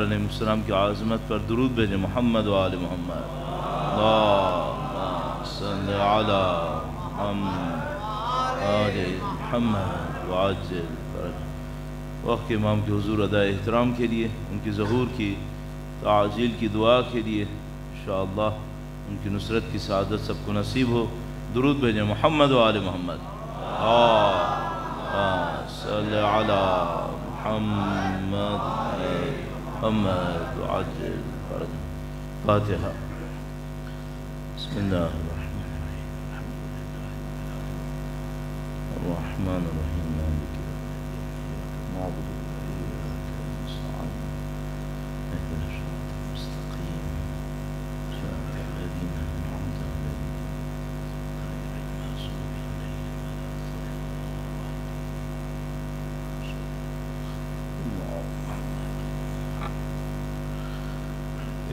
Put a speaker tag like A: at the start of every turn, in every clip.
A: علیہ السلام کی عظمت پر درود بھیجیں محمد و آل محمد اللہم صلی علی محمد آل محمد وعجل فرجہ۔ وقت کے امام کے حضور ادائے احترام کے لیے، ان کی ظہور کی تعجیل کی دعا کے لیے انشاءاللہ ان کی نصرت کی سعادت سب کو نصیب ہو۔ درود بھیجیں محمد و آل محمد صلی علی محمد محمد وعجل فرجہ۔ فاتحہ۔ بسم اللہ الرحمن الرحیم الرحمن الرحیم مالک یوم الدین نعبد وإياك نستعين اهدنا الصراط المستقيم صراط الذين أنعمت عليهم غير المغضوب عليهم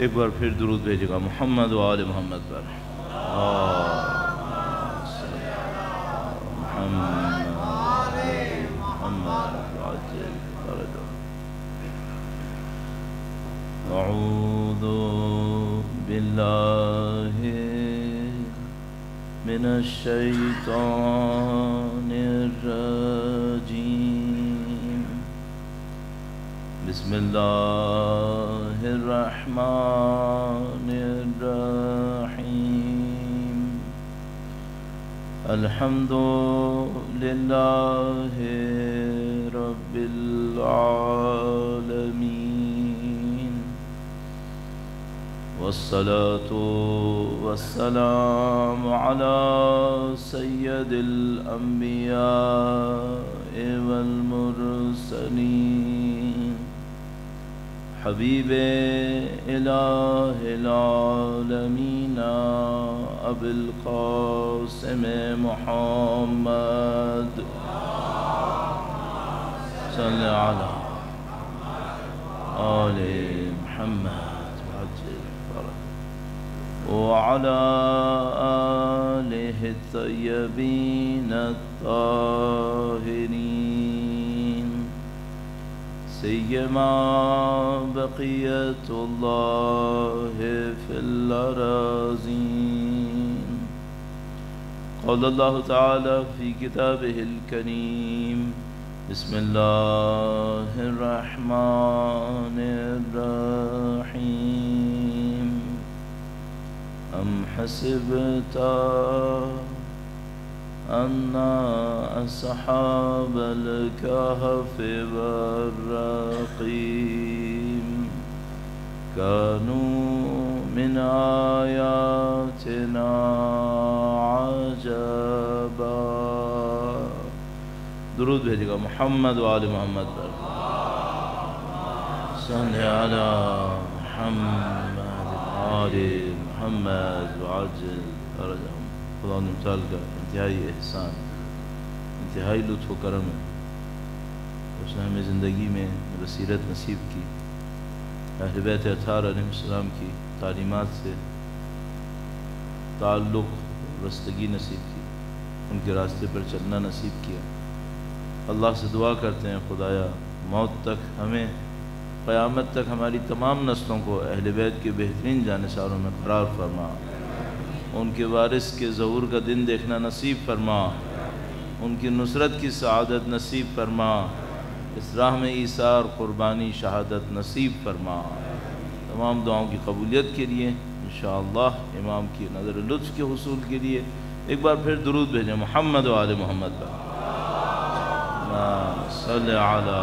A: ایک بار پھر درود بھیجے گا محمد و آل محمد پر محمد وعجل فرجہ۔ اعوذ باللہ من الشیطان الرجیم، بسم اللہ الرحمن الرحیم، الحمد للہ رب العالمین، والصلاة والسلام علی سید الانبیاء والمرسلین، حبیب الہ العالمین ابی القاسم محمد صلی علی آل محمد وعجل فرجہ، وعلی آلہ الطیبین الطاہرین، سیما بقیت اللہ فی الأراضین۔ قال اللہ تعالی فی کتابہ الکریم، بسم اللہ الرحمن الرحیم، ام حسبت ان اصحاب الكهف والرقیم كانوا من آیاتنا عجبا۔ درود بھیجے گا محمد و آل محمد پر صلی علی محمد آل محمد وعجل فرجہ۔ خدا نے تعالیٰ کا انتہائی احسان، انتہائی لطف و کرم ہے، اس نے ہمیں زندگی میں بصیرت نصیب کی، اہل بیت اطہار علیہ السلام کی تعلیمات سے تعلق رستگی نصیب کی، ان کے راستے پر چلنا نصیب کیا۔ اللہ سے دعا کرتے ہیں خدایا موت تک ہمیں، قیامت تک ہماری تمام نسلوں کو اہل بیت کے بہترین جانثاروں میں قرار فرما، ان کے وارث کے ظہور کا دن دیکھنا نصیب فرما، ان کی نصرت کی سعادت نصیب فرما، اس راہ میں ایثار قربانی شہادت نصیب فرما۔ تمام دعاؤں کی قبولیت کے لیے انشاءاللہ امام کی نظر لطف کے حصول کے لیے ایک بار پھر درود بھیجیں محمد و آل محمد پر صلی علی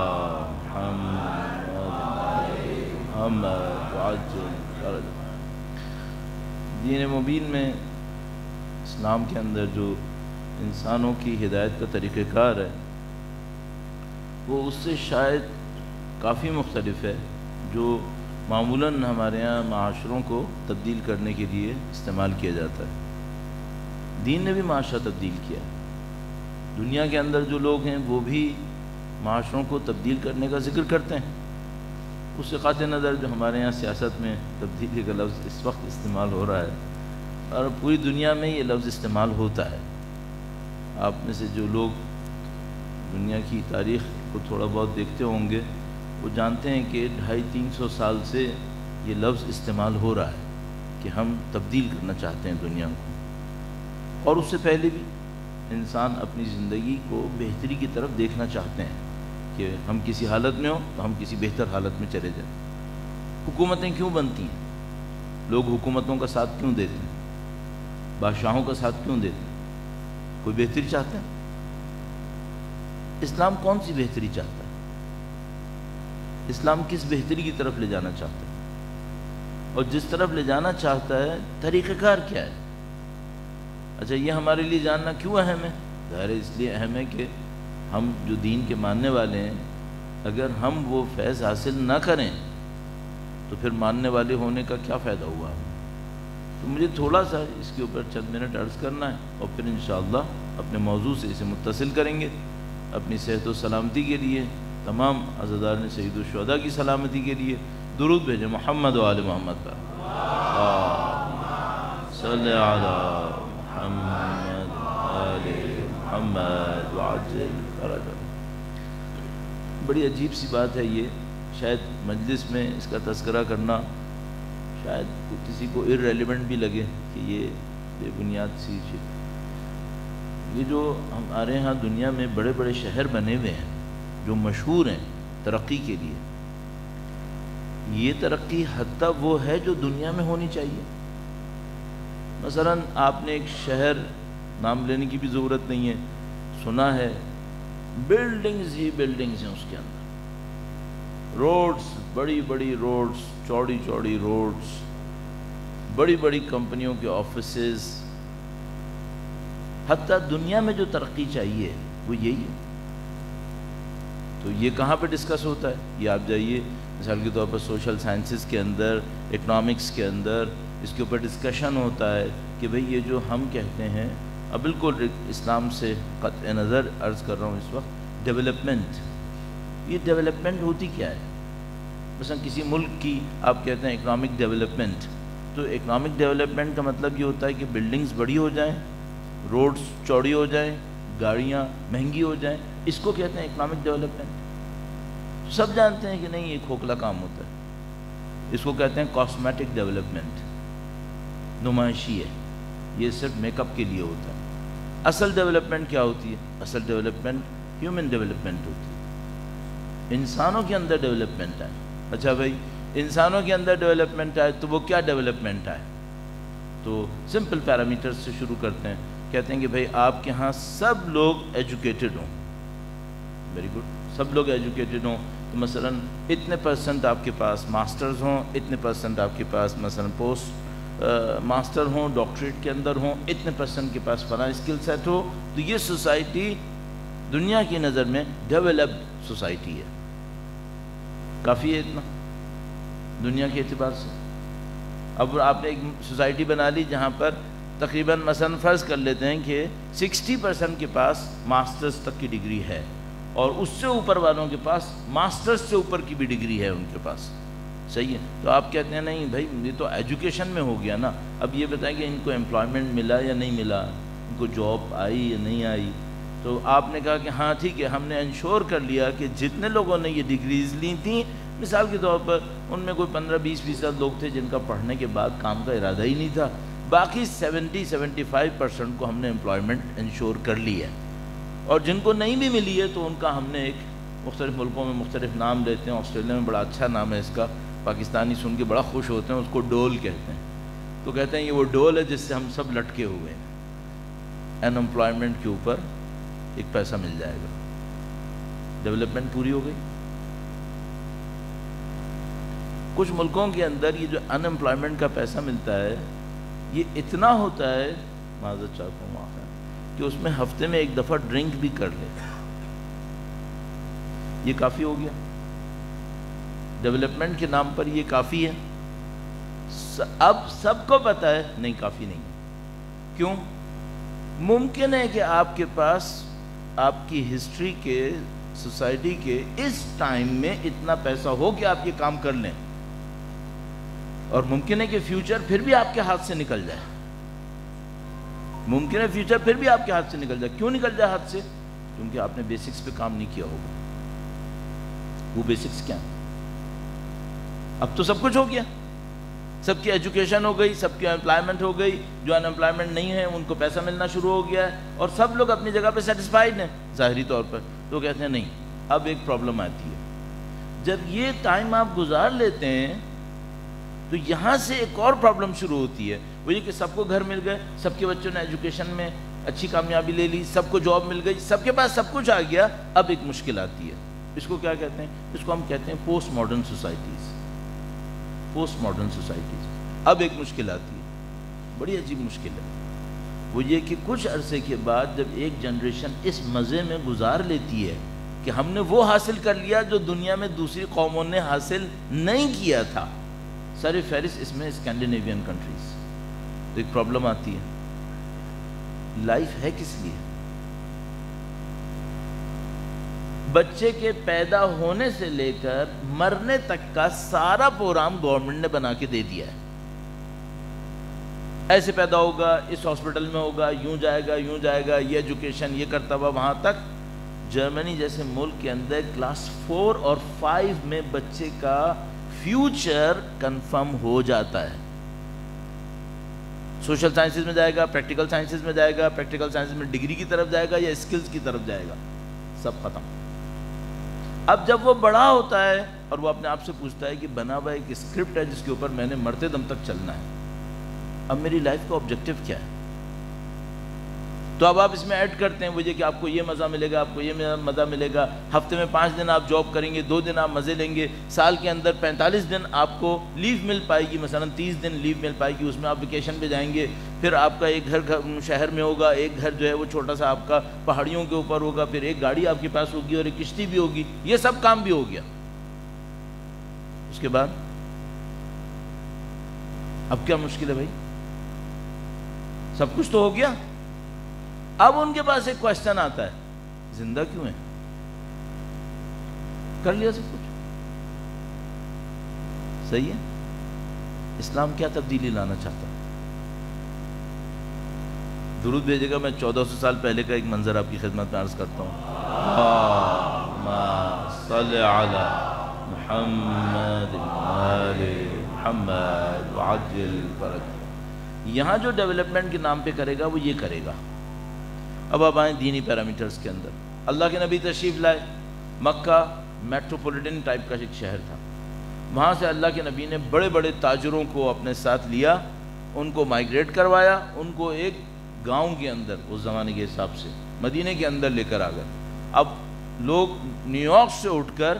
A: محمد وعجل فرجہ۔ دین مبین میں، اسلام کے اندر جو انسانوں کی ہدایت کا طریقہ کار ہے وہ اس سے شاید کافی مختلف ہے جو معمولاً ہمارے ہاں معاشروں کو تبدیل کرنے کے لیے استعمال کیا جاتا ہے۔ دین نے بھی معاشرہ تبدیل کیا ہے، دنیا کے اندر جو لوگ ہیں وہ بھی معاشروں کو تبدیل کرنے کا ذکر کرتے ہیں۔ اس سے قاطع نظر جو ہمارے ہاں سیاست میں تبدیلی کا لفظ اس وقت استعمال ہو رہا ہے اور پوری دنیا میں یہ لفظ استعمال ہوتا ہے، آپ میں سے جو لوگ دنیا کی تاریخ کو تھوڑا بہت دیکھتے ہوں گے وہ جانتے ہیں کہ 250-300 سال سے یہ لفظ استعمال ہو رہا ہے کہ ہم تبدیل کرنا چاہتے ہیں دنیا کو، اور اس سے پہلے بھی انسان اپنی زندگی کو بہتری کی طرف دیکھنا چاہتے ہیں کہ ہم کسی حالت میں ہوں تو ہم کسی بہتر حالت میں چلے جائیں۔ حکومتیں کیوں بنتی ہیں؟ لوگ حکومتوں کا ساتھ کیوں دیتے ہیں؟ بادشاہوں کا ساتھ کیوں دیتے ہیں؟ کوئی بہتری چاہتا ہے؟ اسلام کون سی بہتری چاہتا ہے؟ اسلام کس بہتری کی طرف لے جانا چاہتا ہے؟ اور جس طرف لے جانا چاہتا ہے طریقہ کار کیا ہے؟ اچھا، یہ ہمارے لیے جاننا کیوں اہم ہے؟ ظاہر ہے اس لیے اہم ہے کہ ہم جو دین کے ماننے والے ہیں، اگر ہم وہ فیض حاصل نہ کریں تو پھر ماننے والے ہونے کا کیا فائدہ ہوا؟ تو مجھے تھوڑا سا اس کے اوپر چند منٹ عرض کرنا ہے، اور پھر انشاءاللہ اپنے موضوع سے اسے متصل کریں گے۔ اپنی صحت و سلامتی کے لیے، تمام عزادارِ سید الشہداء کی سلامتی کے لیے درود بھیجیں محمد و آل محمد پر۔ صلی علی محمد آل محمد وعجل فرجہ۔ بڑی عجیب سی بات ہے یہ، شاید مجلس میں اس کا تذکرہ کرنا شاید کسی کو irrelevant بھی لگے کہ یہ بے بنیاد سی چیز۔ یہ جو ہمارے ہاں دنیا میں بڑے بڑے شہر بنے ہوئے ہیں جو مشہور ہیں ترقی کے لیے، یہ ترقی حتیٰ وہ ہے جو دنیا میں ہونی چاہیے۔ مثلا آپ نے ایک شہر، نام لینے کی بھی ضرورت نہیں ہے، سنا ہے بلڈنگز ہی بلڈنگز ہیں اس کے اندر، روڈز، بڑی بڑی روڈز، چوڑی چوڑی روڈز، بڑی بڑی کمپنیوں کے آفیسز۔ حتیٰ دنیا میں جو ترقی چاہیے وہ یہی ہے۔ تو یہ کہاں پہ ڈسکس ہوتا ہے؟ یہ آپ جائیے مثال کے طور پر سوشل سائنسز کے اندر، اکنامکس کے اندر اس کے اوپر ڈسکشن ہوتا ہے کہ بھئی یہ جو ہم کہتے ہیں، اب بالکل اسلام سے قطع نظر عرض کر رہا ہوں اس وقت، ڈیولپمنٹ، یہ ڈیولپمنٹ ہوتی کیا ہے؟ مثلا کسی ملک کی آپ کہتے ہیں اکنامک ڈیولپمنٹ، تو اکنامک ڈیولپمنٹ کا مطلب یہ ہوتا ہے کہ بلڈنگز بڑی ہو جائیں، روڈز چوڑی ہو جائیں، گاڑیاں مہنگی ہو جائیں، اس کو کہتے ہیں اکنامک ڈیولپمنٹ۔ سب جانتے ہیں کہ نہیں، یہ کھوکھلا کام ہوتا ہے، اس کو کہتے ہیں کاسمیٹک ڈیولپمنٹ، نمائشی ہے، یہ صرف میک اپ کے لیے ہوتا ہے۔ اصل ڈیولپمنٹ کیا ہوتی ہے؟ اصل ڈیولپمنٹ ہیومن ڈیولپمنٹ ہوتی ہے، انسانوں کے اندر ڈیولپمنٹ ہے۔ اچھا بھائی، انسانوں کے اندر ڈیولپمنٹ آئے تو وہ کیا ڈیولپمنٹ آئے؟ تو سمپل پیرامیٹرز سے شروع کرتے ہیں، کہتے ہیں کہ بھائی آپ کے ہاں سب لوگ ایجوکیٹڈ ہوں، ویری گڈ، سب لوگ ایجوکیٹڈ ہوں، تو مثلا اتنے پرسنٹ آپ کے پاس ماسٹرز ہوں، اتنے پرسنٹ آپ کے پاس مثلا پوسٹ ماسٹر ہوں، ڈاکٹریٹ کے اندر ہوں، اتنے پرسنٹ کے پاس فلاں اسکل سیٹ ہو، تو یہ سوسائٹی دنیا کی نظر میں ڈیولپڈ سوسائٹی ہے۔ کافی ہے اتنا دنیا کے اعتبار سے۔ اب آپ نے ایک سوسائٹی بنا لی جہاں پر تقریباً مثلا فرض کر لیتے ہیں کہ 60% کے پاس ماسٹرز تک کی ڈگری ہے، اور اس سے اوپر والوں کے پاس ماسٹرز سے اوپر کی بھی ڈگری ہے ان کے پاس، صحیح ہے؟ تو آپ کہتے ہیں نہیں بھائی یہ تو ایجوکیشن میں ہو گیا نا، اب یہ بتائیں کہ ان کو امپلائمنٹ ملا یا نہیں ملا، ان کو جاب آئی یا نہیں آئی؟ تو آپ نے کہا کہ ہاں ٹھیک ہے، ہم نے انشور کر لیا کہ جتنے لوگوں نے یہ ڈگریز لی تھیں، مثال کے طور پر ان میں کوئی 15-20% لوگ تھے جن کا پڑھنے کے بعد کام کا ارادہ ہی نہیں تھا، باقی 70-75% کو ہم نے امپلائمنٹ انشور کر لی ہے، اور جن کو نہیں بھی ملی ہے تو ان کا ہم نے ایک مختلف ملکوں میں مختلف نام لیتے ہیں، آسٹریلیا میں بڑا اچھا نام ہے اس کا، پاکستانی سن کے بڑا خوش ہوتے ہیں، اس کو ڈول کہتے ہیں، تو کہتے ہیں یہ وہ ڈول ہے جس سے ہم سب لٹکے ہوئے ہیں، ان امپلائمنٹ کے اوپر ایک پیسہ مل جائے گا، ڈیولپمنٹ پوری ہو گئی۔ کچھ ملکوں کے اندر یہ جو ان امپلائمنٹ کا پیسہ ملتا ہے یہ اتنا ہوتا ہے، معذرت چاہتا ہوں معاف ہے، کہ اس میں ہفتے میں ایک دفعہ ڈرنک بھی کر لے، یہ کافی ہو گیا؟ ڈیولپمنٹ کے نام پر یہ کافی ہے؟ اب سب کو پتہ ہے نہیں، کافی نہیں ہے۔ کیوں؟ ممکن ہے کہ آپ کے پاس آپ کی ہسٹری کے، سوسائٹی کے اس ٹائم میں اتنا پیسہ ہو کہ آپ یہ کام کر لیں، اور ممکن ہے کہ فیوچر پھر بھی آپ کے ہاتھ سے نکل جائے، ممکن ہے فیوچر پھر بھی آپ کے ہاتھ سے نکل جائے۔ کیوں نکل جائے ہاتھ سے؟ کیونکہ آپ نے بیسکس پہ کام نہیں کیا ہوگا۔ وہ بیسکس کیا ہیں؟ اب تو سب کچھ ہو گیا، سب کی ایجوکیشن ہو گئی، سب کی امپلائمنٹ ہو گئی، جو ان امپلائمنٹ نہیں ہے ان کو پیسہ ملنا شروع ہو گیا ہے، اور سب لوگ اپنی جگہ پہ سیٹسفائیڈ ہیں ظاہری طور پر. تو کہتے ہیں نہیں، اب ایک پرابلم آتی ہے. جب یہ ٹائم آپ گزار لیتے ہیں تو یہاں سے ایک اور پرابلم شروع ہوتی ہے، وہ یہ کہ سب کو گھر مل گئے، سب کے بچوں نے ایجوکیشن میں اچھی کامیابی لے لی، سب کو جاب مل گئی، سب کے پاس سب کچھ آ گیا. اب ایک مشکل آتی ہے. اس کو کیا کہتے ہیں؟ اس کو ہم کہتے ہیں post modern societies. Post modern societies. اب ایک مشکل آتی ہے، بڑی عجیب مشکل ہے. وہ یہ کہ کچھ عرصے کے بعد جب ایک جنریشن اس مزے میں گزار لیتی ہے کہ ہم نے وہ حاصل کر لیا جو دنیا میں دوسری قوموں نے حاصل نہیں کیا تھا، سر فہرست اس میں اسکینڈینیوین کنٹریز، تو ایک پرابلم آتی ہے. لائف ہے کس لیے؟ بچے کے پیدا ہونے سے لے کر مرنے تک کا سارا پروگرام گورنمنٹ نے بنا کے دے دیا ہے. ایسے پیدا ہوگا، اس ہاسپٹل میں ہوگا، یوں جائے گا، یوں جائے گا، یہ ایجوکیشن یہ کرتا ہوا وہاں تک. جرمنی جیسے ملک کے اندر کلاس 4 اور 5 میں بچے کا فیوچر کنفرم ہو جاتا ہے. سوشل سائنسز میں جائے گا، پریکٹیکل سائنسز میں جائے گا، پریکٹیکل سائنسز میں ڈگری کی طرف جائے گا یا اسکلز کی طرف جائے گا، سب ختم. اب جب وہ بڑا ہوتا ہے اور وہ اپنے آپ سے پوچھتا ہے کہ بنا ہوا ایک اسکرپٹ ہے جس کے اوپر میں نے مرتے دم تک چلنا ہے، اب میری لائف کا آبجیکٹو کیا ہے؟ تو اب آپ اس میں ایڈ کرتے ہیں وہ یہ کہ آپ کو یہ مزہ ملے گا، آپ کو یہ مزہ ملے گا، ہفتے میں 5 دن آپ جاب کریں گے، 2 دن آپ مزے لیں گے، سال کے اندر 45 دن آپ کو لیو مل پائے گی، مثلا 30 دن لیو مل پائے گی، اس میں آپ ویکیشن پہ جائیں گے. پھر آپ کا ایک گھر شہر میں ہوگا، ایک گھر جو ہے وہ چھوٹا سا آپ کا پہاڑیوں کے اوپر ہوگا، پھر ایک گاڑی آپ کے پاس ہوگی اور ایک کشتی بھی ہوگی. یہ سب کام بھی ہو گیا. اس کے بعد اب کیا مشکل ہے بھائی؟ سب کچھ تو ہو گیا. اب ان کے پاس ایک کوشچن آتا ہے، زندہ کیوں ہے؟ کر لیا سب کچھ، صحیح ہے. اسلام کیا تبدیلی لانا چاہتا ہے؟ درود بھیجے گا. میں 1400 سال پہلے کا ایک منظر آپ کی خدمت میں عرض کرتا ہوں. اللہم صل علی محمد آل محمد وعجل فرج. یہاں جو ڈیولپمنٹ کے نام پہ کرے گا وہ یہ کرے گا. اب آپ آئیں دینی پیرامیٹرز کے اندر. اللہ کے نبی تشریف لائے. مکہ میٹروپولیٹن ٹائپ کا ایک شہر تھا. وہاں سے اللہ کے نبی نے بڑے بڑے تاجروں کو اپنے ساتھ لیا، ان کو مائیگریٹ کروایا، ان کو ایک گاؤں کے اندر اس زمانے کے حساب سے مدینے کے اندر لے کر آ گئے. اب لوگ نیو یارک سے اٹھ کر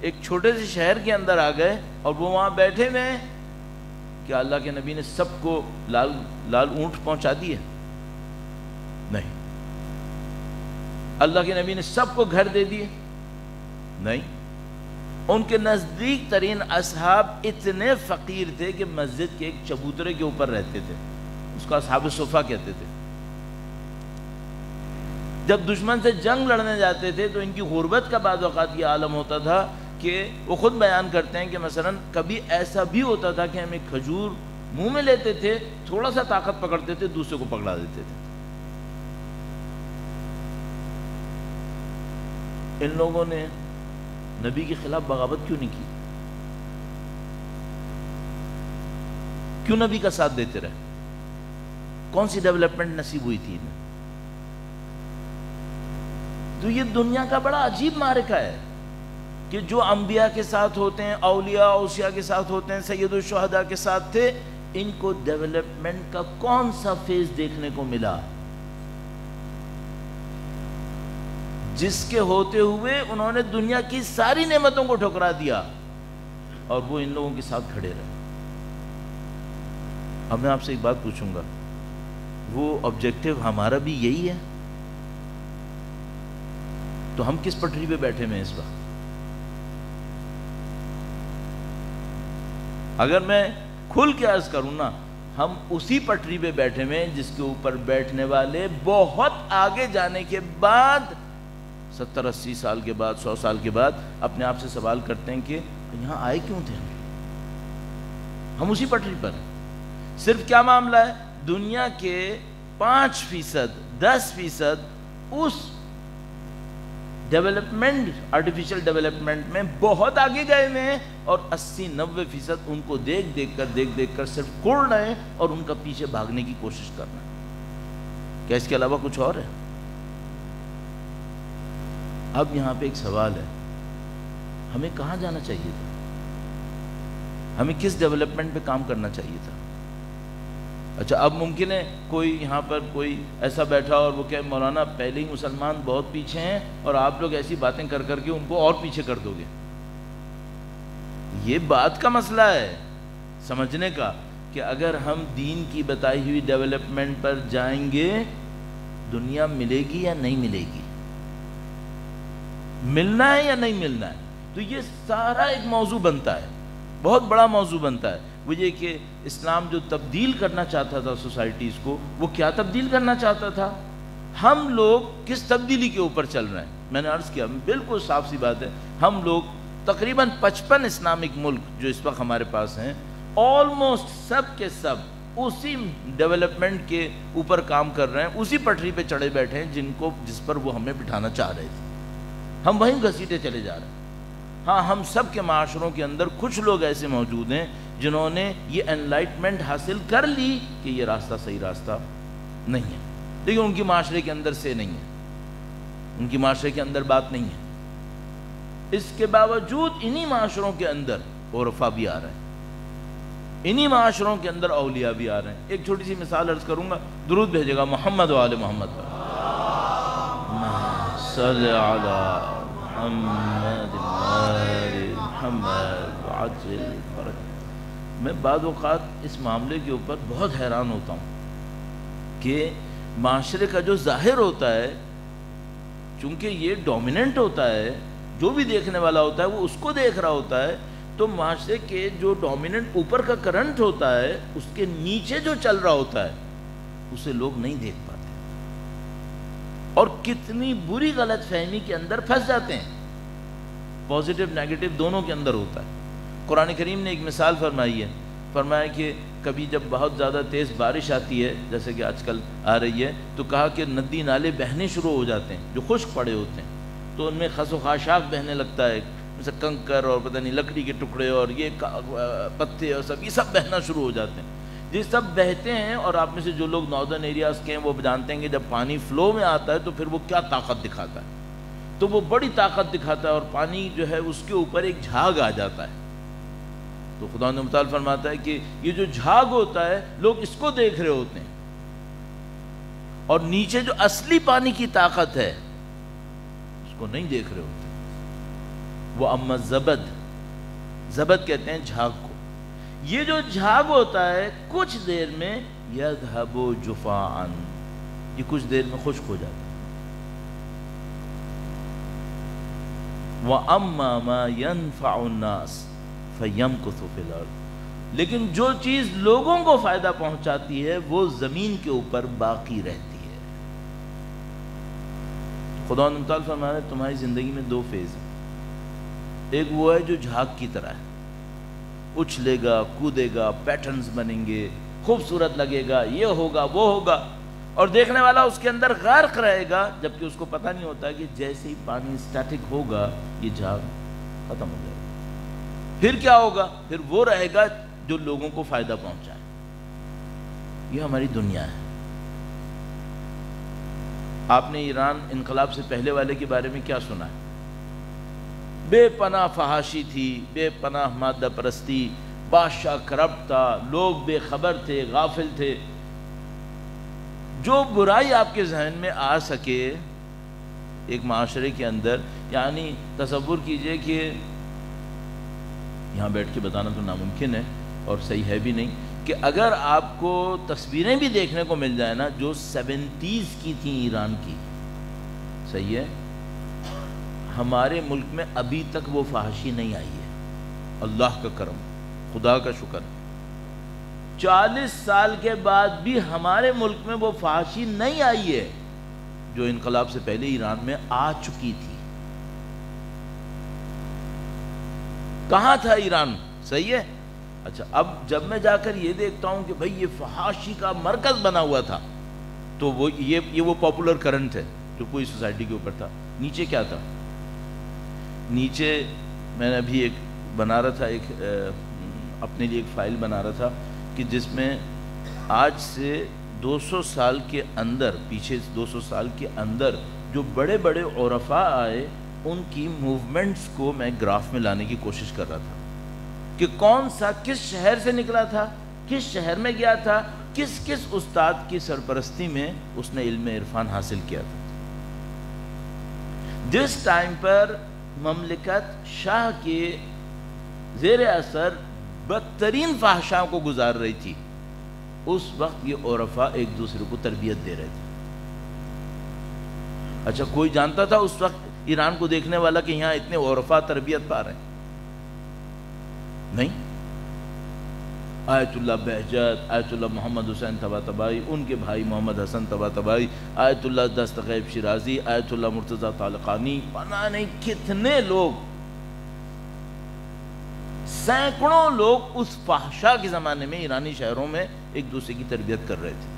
A: ایک چھوٹے سے شہر کے اندر آ گئے اور وہ وہاں بیٹھے ہوئے ہیں. کیا اللہ کے نبی نے سب کو لال اونٹ پہنچا دیے؟ نہیں. اللہ کے نبی نے سب کو گھر دے دیے؟ نہیں. ان کے نزدیک ترین اصحاب اتنے فقیر تھے کہ مسجد کے ایک چبوترے کے اوپر رہتے تھے، اس کو اصحاب صفا کہتے تھے. جب دشمن سے جنگ لڑنے جاتے تھے تو ان کی غربت کا بعض اوقات یہ عالم ہوتا تھا کہ وہ خود بیان کرتے ہیں کہ مثلا کبھی ایسا بھی ہوتا تھا کہ ہم ایک کھجور منہ میں لیتے تھے، تھوڑا سا طاقت پکڑتے تھے، دوسرے کو پکڑا دیتے تھے. ان لوگوں نے نبی کے خلاف بغاوت کیوں نہیں کی؟ کیوں نبی کا ساتھ دیتے رہے؟ کون سی ڈیولپمنٹ نصیب ہوئی تھی انہیں؟ تو یہ دنیا کا بڑا عجیب معرکہ ہے کہ جو انبیاء کے ساتھ ہوتے ہیں، اولیاء اوصیاء کے ساتھ ہوتے ہیں، سید الشہداء کے ساتھ تھے، ان کو ڈیولپمنٹ کا کون سا فیز دیکھنے کو ملا جس کے ہوتے ہوئے انہوں نے دنیا کی ساری نعمتوں کو ٹھکرا دیا اور وہ ان لوگوں کے ساتھ کھڑے رہے؟ اب میں آپ سے ایک بات پوچھوں گا، وہ آبجیکٹو ہمارا بھی یہی ہے؟ تو ہم کس پٹری پہ بیٹھے ہوئے ہیں اس وقت؟ اگر میں کھل کے عرض کروں نا، ہم اسی پٹری پہ بیٹھے ہوئے ہیں جس کے اوپر بیٹھنے والے بہت آگے جانے کے بعد 70-80 سال کے بعد، 100 سال کے بعد اپنے آپ سے سوال کرتے ہیں کہ یہاں آئے کیوں تھے ہم اسی پٹری پر ہیں. صرف کیا معاملہ ہے؟ دنیا کے 5%، 10% اس ڈیولپمنٹ، آرٹیفیشل ڈیولپمنٹ میں بہت آگے گئے ہوئے ہیں، اور 80-90% ان کو دیکھ دیکھ کر صرف کڑ رہے ہیں اور ان کا پیچھے بھاگنے کی کوشش کرنا ہے۔ کیا اس کے علاوہ کچھ اور ہے؟ اب یہاں پہ ایک سوال ہے، ہمیں کہاں جانا چاہیے تھا؟ ہمیں کس ڈیولپمنٹ پہ کام کرنا چاہیے تھا؟ اچھا، اب ممکن ہے کوئی یہاں پر کوئی ایسا بیٹھا اور وہ کہ مولانا پہلے ہی مسلمان بہت پیچھے ہیں اور آپ لوگ ایسی باتیں کر کے ان کو اور پیچھے کر دو گے۔ یہ بات کا مسئلہ ہے سمجھنے کا کہ اگر ہم دین کی بتائی ہوئی ڈیولپمنٹ پر جائیں گے، دنیا ملے گی یا نہیں ملے گی، ملنا ہے یا نہیں ملنا ہے، تو یہ سارا ایک موضوع بنتا ہے، بہت بڑا موضوع بنتا ہے۔ وہ یہ کہ اسلام جو تبدیل کرنا چاہتا تھا سوسائٹیز کو، وہ کیا تبدیل کرنا چاہتا تھا؟ ہم لوگ کس تبدیلی کے اوپر چل رہے ہیں؟ میں نے عرض کیا بالکل صاف سی بات ہے، ہم لوگ تقریباً 55 اسلامک ملک جو اس وقت ہمارے پاس ہیں، آلموسٹ سب کے سب اسی ڈیولپمنٹ کے اوپر کام کر رہے ہیں، اسی پٹری پہ چڑھے بیٹھے ہیں جس پر وہ ہمیں بٹھانا چاہ رہے تھے، ہم وہیں گھسیٹے چلے جا رہے ہیں۔ ہاں، ہم سب کے معاشروں کے اندر کچھ لوگ ایسے موجود ہیں جنہوں نے یہ انلائٹمنٹ حاصل کر لی کہ یہ راستہ صحیح راستہ نہیں ہے، لیکن ان کی معاشرے کے اندر سے نہیں ہے، ان کی معاشرے کے اندر بات نہیں ہے۔ اس کے باوجود انہی معاشروں کے اندر عرفا بھی آ رہے ہیں، انہی معاشروں کے اندر اولیاء بھی آ رہے ہیں۔ ایک چھوٹی سی مثال عرض کروں گا، درود بھیجے گا محمد و آل محمد، صلی علی محمد محمد عجل فرج۔ میں بعض اوقات اس معاملے کے اوپر بہت حیران ہوتا ہوں کہ معاشرے کا جو ظاہر ہوتا ہے، چونکہ یہ ڈومیننٹ ہوتا ہے، جو بھی دیکھنے والا ہوتا ہے وہ اس کو دیکھ رہا ہوتا ہے، تو معاشرے کے جو ڈومیننٹ اوپر کا کرنٹ ہوتا ہے، اس کے نیچے جو چل رہا ہوتا ہے اسے لوگ نہیں دیکھ پاتے، اور کتنی بری غلط فہمی کے اندر پھنس جاتے ہیں۔ پازیٹیو نیگیٹو دونوں کے اندر ہوتا ہے۔ قرآن کریم نے ایک مثال فرمائی ہے، فرمایا کہ کبھی جب بہت زیادہ تیز بارش آتی ہے، جیسے کہ آج کل آ رہی ہے، تو کہا کہ ندی نالے بہنے شروع ہو جاتے ہیں جو خشک پڑے ہوتے ہیں، تو ان میں خس و خاشاک بہنے لگتا ہے، جیسے کنکر اور پتہ نہیں لکڑی کے ٹکڑے اور یہ پتے اور یہ سب بہنا شروع ہو جاتے ہیں۔ یہ سب بہتے ہیں، اور آپ میں سے جو لوگ ناردرن ایریاز کے ہیں وہ جانتے ہیں کہ جب پانی فلو میں آتا ہے تو پھر وہ کیا طاقت دکھاتا ہے، تو وہ بڑی طاقت دکھاتا ہے، اور پانی جو ہے اس کے اوپر ایک جھاگ آ جاتا ہے۔ تو خدا نے متعال فرماتا ہے کہ یہ جو جھاگ ہوتا ہے لوگ اس کو دیکھ رہے ہوتے ہیں، اور نیچے جو اصلی پانی کی طاقت ہے اس کو نہیں دیکھ رہے ہوتے۔ وہ اما زبد کہتے ہیں جھاگ کو۔ یہ جو جھاگ ہوتا ہے کچھ دیر میں یذهب جفاءً، یہ کچھ دیر میں خشک ہو جاتا ہے۔ وَأَمَّا مَا يَنْفَعُ النَّاسِ فَيَمْكُثُ فِي الْأَرْضِ، لیکن جو چیز لوگوں کو فائدہ پہنچاتی ہے وہ زمین کے اوپر باقی رہتی ہے۔ خدا نے تعالیٰ فرمایا تمہاری زندگی میں دو فیز ہیں، ایک وہ ہے جو جھاگ کی طرح ہے، اچھلے گا، کودے گا، پیٹرنز بنیں گے، خوبصورت لگے گا، یہ ہوگا وہ ہوگا، اور دیکھنے والا اس کے اندر غرق رہے گا، جبکہ اس کو پتہ نہیں ہوتا کہ جیسے ہی پانی اسٹیٹک ہوگا یہ جھاگ ختم ہو جائے گا۔ پھر کیا ہوگا؟ پھر وہ رہے گا جو لوگوں کو فائدہ پہنچائے۔ یہ ہماری دنیا ہے۔ آپ نے ایران انقلاب سے پہلے والے کے بارے میں کیا سنا ہے؟ بے پناہ فحاشی تھی، بے پناہ مادہ پرستی، بادشاہ کرپٹ تھا، لوگ بے خبر تھے، غافل تھے۔ جو برائی آپ کے ذہن میں آ سکے ایک معاشرے کے اندر، یعنی تصور کیجئے کہ یہاں بیٹھ کے بتانا تو ناممکن ہے اور صحیح ہے بھی نہیں، کہ اگر آپ کو تصویریں بھی دیکھنے کو مل جائے نا جو 70s کی تھیں ایران کی، صحیح ہے، ہمارے ملک میں ابھی تک وہ فحاشی نہیں آئی ہے۔ اللہ کا کرم، خدا کا شکر، 40 سال کے بعد بھی ہمارے ملک میں وہ فحاشی نہیں آئی ہے جو انقلاب سے پہلے ایران میں آ چکی تھی۔ کہاں تھا ایران؟ صحیح ہے۔ اچھا، اب جب میں جا کر یہ دیکھتا ہوں کہ بھئی یہ فحاشی کا مرکز بنا ہوا تھا، تو وہ یہ پاپولر کرنٹ ہے جو پوری سوسائٹی کے اوپر تھا، نیچے کیا تھا؟ نیچے میں نے ابھی ایک بنا رہا تھا، ایک اپنے لیے ایک فائل بنا رہا تھا کہ جس میں آج سے 200 سال کے اندر، پیچھے 200 سال کے اندر جو بڑے بڑے عرفاء آئے ان کی موومنٹس کو میں گراف میں لانے کی کوشش کر رہا تھا کہ کون سا کس شہر سے نکلا تھا، کس شہر میں گیا تھا، کس کس استاد کی سرپرستی میں اس نے علم عرفان حاصل کیا تھا. جس ٹائم پر مملکت شاہ کے زیر اثر بدترین فحشاؤں کو گزار رہی تھی، اس وقت یہ عرفاء ایک دوسرے کو تربیت دے رہے تھے. اچھا کوئی جانتا تھا اس وقت ایران کو دیکھنے والا کہ یہاں اتنے عرفاء تربیت پا رہے ہیں؟ نہیں. آیت اللہ بہجت، آیت اللہ محمد حسین طباطبائی، ان کے بھائی محمد حسن طباطبائی، آیت اللہ دستغیب شیرازی، آیت اللہ مرتضیٰ طالقانی، پتہ نہیں کتنے لوگ، سینکڑوں لوگ اس فحشا کے زمانے میں ایرانی شہروں میں ایک دوسرے کی تربیت کر رہے تھے.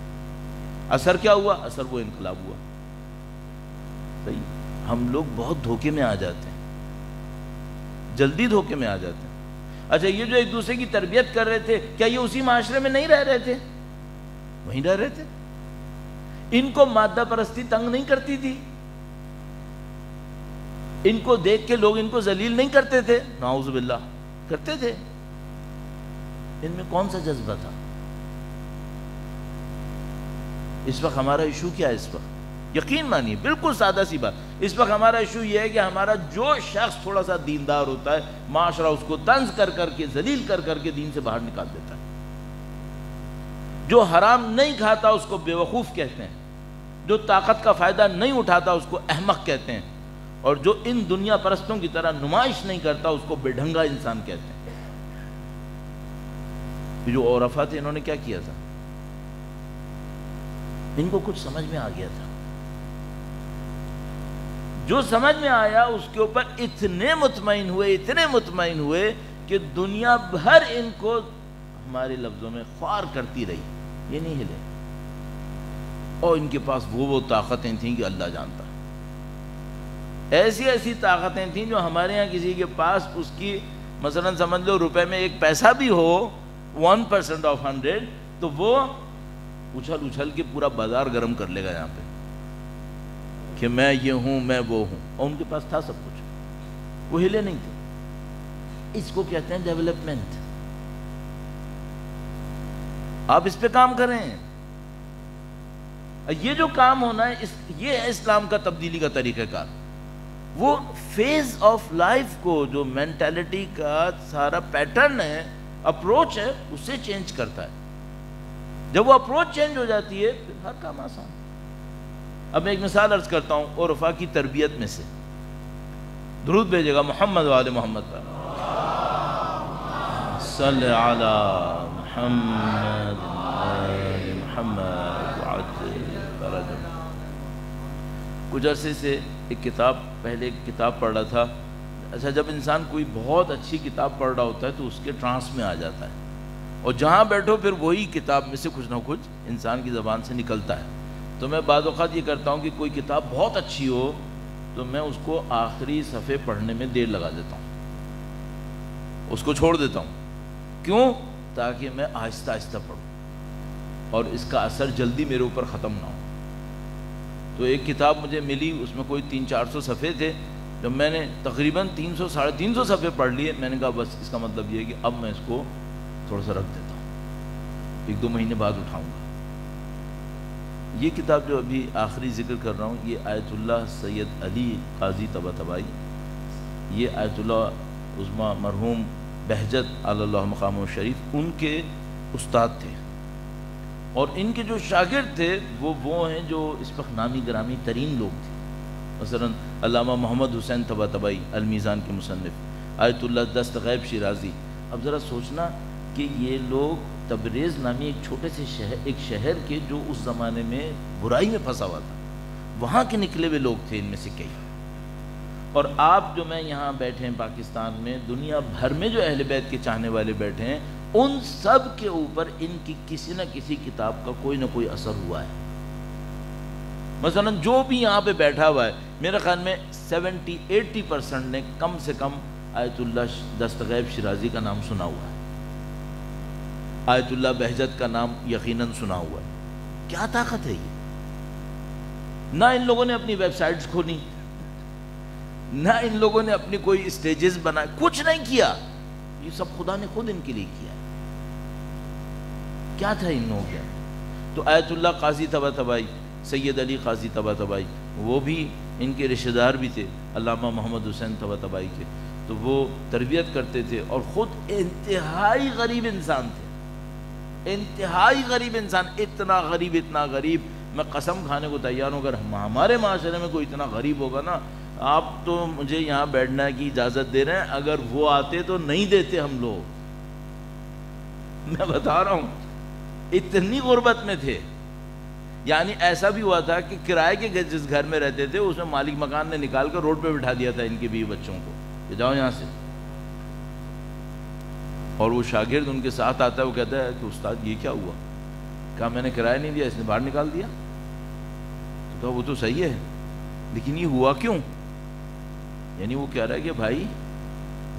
A: اثر کیا ہوا؟ اثر وہ انقلاب ہوا. صحیح. ہم لوگ بہت دھوکے میں آ جاتے ہیں، جلدی دھوکے میں آ جاتے ہیں. اچھا یہ جو ایک دوسرے کی تربیت کر رہے تھے، کیا یہ اسی معاشرے میں نہیں رہ رہے تھے؟ وہیں رہ رہے تھے. ان کو مادہ پرستی تنگ نہیں کرتی تھی؟ ان کو دیکھ کے لوگ ان کو ذلیل نہیں کرتے تھے؟ نعوذ باللہ کرتے تھے. ان میں کون سا جذبہ تھا؟ اس وقت ہمارا ایشو کیا ہے؟ اس وقت یقین مانیے بالکل سادہ سی بات، اس وقت ہمارا ایشو یہ ہے کہ ہمارا جو شخص تھوڑا سا دیندار ہوتا ہے، معاشرہ اس کو طنز کر کر کے، ذلیل کر کر کے دین سے باہر نکال دیتا ہے. جو حرام نہیں کھاتا اس کو بیوقوف کہتے ہیں، جو طاقت کا فائدہ نہیں اٹھاتا اس کو احمق کہتے ہیں، اور جو ان دنیا پرستوں کی طرح نمائش نہیں کرتا اس کو بے ڈھنگا انسان کہتے ہیں. جو عرفاء تھے انہوں نے کیا کیا تھا؟ ان کو کچھ سمجھ میں آ گیا تھا. جو سمجھ میں آیا اس کے اوپر اتنے مطمئن ہوئے کہ دنیا بھر ان کو ہمارے لفظوں میں خوار کرتی رہی، یہ نہیں ہلے. اور ان کے پاس وہ طاقتیں تھیں کہ اللہ جانتا، ایسی طاقتیں تھیں جو ہمارے ہاں کسی کے پاس اس کی مثلا سمجھ لو روپے میں 1 پیسہ بھی ہو 1% آف 100 تو وہ اچھل کے پورا بازار گرم کر لے گا یہاں پہ کہ میں یہ ہوں، میں وہ ہوں. اور ان کے پاس تھا سب کچھ، وہ ہلے نہیں تھے. اس کو کہتے ہیں ڈیولپمنٹ. آپ اس پہ کام کریں. یہ جو کام ہونا ہے یہ ہے اسلام کا تبدیلی کا طریقہ کار. وہ فیز آف لائف کو، جو مینٹالٹی کا سارا پیٹرن ہے، اپروچ ہے، اسے چینج کرتا ہے. جب وہ اپروچ چینج ہو جاتی ہے پھر ہر کام آسان. اب میں ایک مثال عرض کرتا ہوں عرفاء کی تربیت میں سے. درود بھیجے گا محمد وآل محمد پر. صلی علی محمد آل محمد وعجل فرجہ. کچھ عرصے سے پہلے ایک کتاب پڑھ رہا تھا. اچھا جب انسان کوئی بہت اچھی کتاب پڑھ رہا ہوتا ہے تو اس کے ٹرانس میں آ جاتا ہے، اور جہاں بیٹھو پھر وہی کتاب میں سے کچھ نہ کچھ انسان کی زبان سے نکلتا ہے. تو میں بعض اوقات یہ کرتا ہوں کہ کوئی کتاب بہت اچھی ہو تو میں اس کو آخری صفحے پڑھنے میں دیر لگا دیتا ہوں، اس کو چھوڑ دیتا ہوں. کیوں؟ تاکہ میں آہستہ آہستہ پڑھوں اور اس کا اثر جلدی میرے اوپر ختم نہ ہو. تو ایک کتاب مجھے ملی، اس میں کوئی 300-400 صفحے تھے. جب میں نے تقریباً 300-350 صفحے پڑھ لیے، میں نے کہا بس اس کا مطلب یہ ہے کہ اب میں اس کو تھوڑا سا رکھ دیتا ہوں، 1-2 مہینے بعد اٹھاؤں گا. یہ کتاب جو ابھی آخری ذکر کر رہا ہوں، یہ آیت اللہ سید علی قاضی طباطبائی، یہ آیت اللہ عظمیٰ مرحوم بہجت علی اللہ مقام الشریف ان کے استاد تھے. اور ان کے جو شاگرد تھے وہ ہیں جو اس وقت نامی گرامی ترین لوگ تھے. مثلا علامہ محمد حسین طباطبائی المیزان کے مصنف، آیت اللہ دستغیب شیرازی. اب ذرا سوچنا کہ یہ لوگ تبریز نامی ایک چھوٹے سے شہر کے، جو اس زمانے میں برائی میں پھنسا ہوا تھا، وہاں کے نکلے ہوئے لوگ تھے ان میں سے کئی. اور آپ جو میں یہاں بیٹھے ہیں پاکستان میں، دنیا بھر میں جو اہل بیت کے چاہنے والے بیٹھے ہیں، ان سب کے اوپر ان کی کسی نہ کسی کتاب کا کوئی نہ کوئی اثر ہوا ہے. مثلا جو بھی یہاں پہ بیٹھا ہوا ہے میرے خیال میں 70-80% نے کم سے کم آیت اللہ دستغیب شیرازی کا نام سنا ہوا ہے، آیت اللہ بہجت کا نام یقیناً سنا ہوا ہے۔ کیا طاقت ہے یہ؟ نہ ان لوگوں نے اپنی ویب سائٹس کھولی، نہ ان لوگوں نے اپنی کوئی اسٹیجز بنائے، کچھ نہیں کیا، یہ سب خدا نے خود ان کے لیے کیا ہے۔ کیا تھا ان لوگوں کے؟ تو آیت اللہ قاضی طباطبائی، سید علی قاضی طباطبائی، وہ بھی ان کے رشتہ دار بھی تھے علامہ محمد حسین طباطبائی کے، تو وہ تربیت کرتے تھے اور خود انتہائی غریب انسان تھے، انتہائی غریب انسان، اتنا غریب میں قسم کھانے کو تیار ہوں اگر ہمارے معاشرے میں کوئی اتنا غریب ہوگا نا، آپ تو مجھے یہاں بیٹھنے کی اجازت دے رہے ہیں، اگر وہ آتے تو نہیں دیتے ہم لوگ، میں بتا رہا ہوں اتنی غربت میں تھے۔ یعنی ایسا بھی ہوا تھا کہ کرائے کے جس گھر میں رہتے تھے اس میں مالک مکان نے نکال کر روڈ پہ بٹھا دیا تھا ان کے بیوی بچوں کو کہ جاؤ یہاں سے، اور وہ شاگرد ان کے ساتھ آتا ہے، وہ کہتا ہے کہ استاد یہ کیا ہوا؟ کہا میں نے کرایہ نہیں دیا، اس نے باہر نکال دیا۔ تو کہا وہ تو صحیح ہے لیکن یہ ہوا کیوں؟ یعنی وہ کہہ رہا ہے کہ بھائی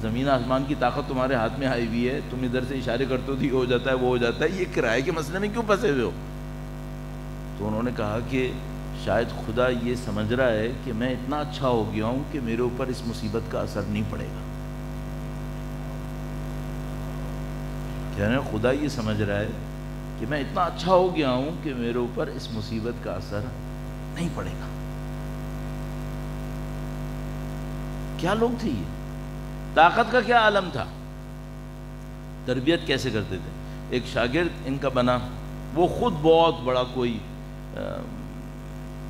A: زمین آسمان کی طاقت تمہارے ہاتھ میں آئی ہوئی ہے، تم ادھر سے اشارے کرتے ہو تو یہ ہو جاتا ہے وہ ہو جاتا ہے، یہ کرائے کے مسئلے میں کیوں پھنسے ہوئے ہو؟ تو انہوں نے کہا کہ شاید خدا یہ سمجھ رہا ہے کہ میں اتنا اچھا ہو گیا ہوں کہ میرے اوپر اس مصیبت کا اثر نہیں پڑے گا۔ کہہ رہے ہیں خدا یہ سمجھ رہا ہے کہ میں اتنا اچھا ہو گیا ہوں کہ میرے اوپر اس مصیبت کا اثر نہیں پڑے گا۔ کیا لوگ تھے یہ؟ طاقت کا کیا عالم تھا؟ تربیت کیسے کرتے تھے؟ ایک شاگرد ان کا بنا، وہ خود بہت بڑا کوئی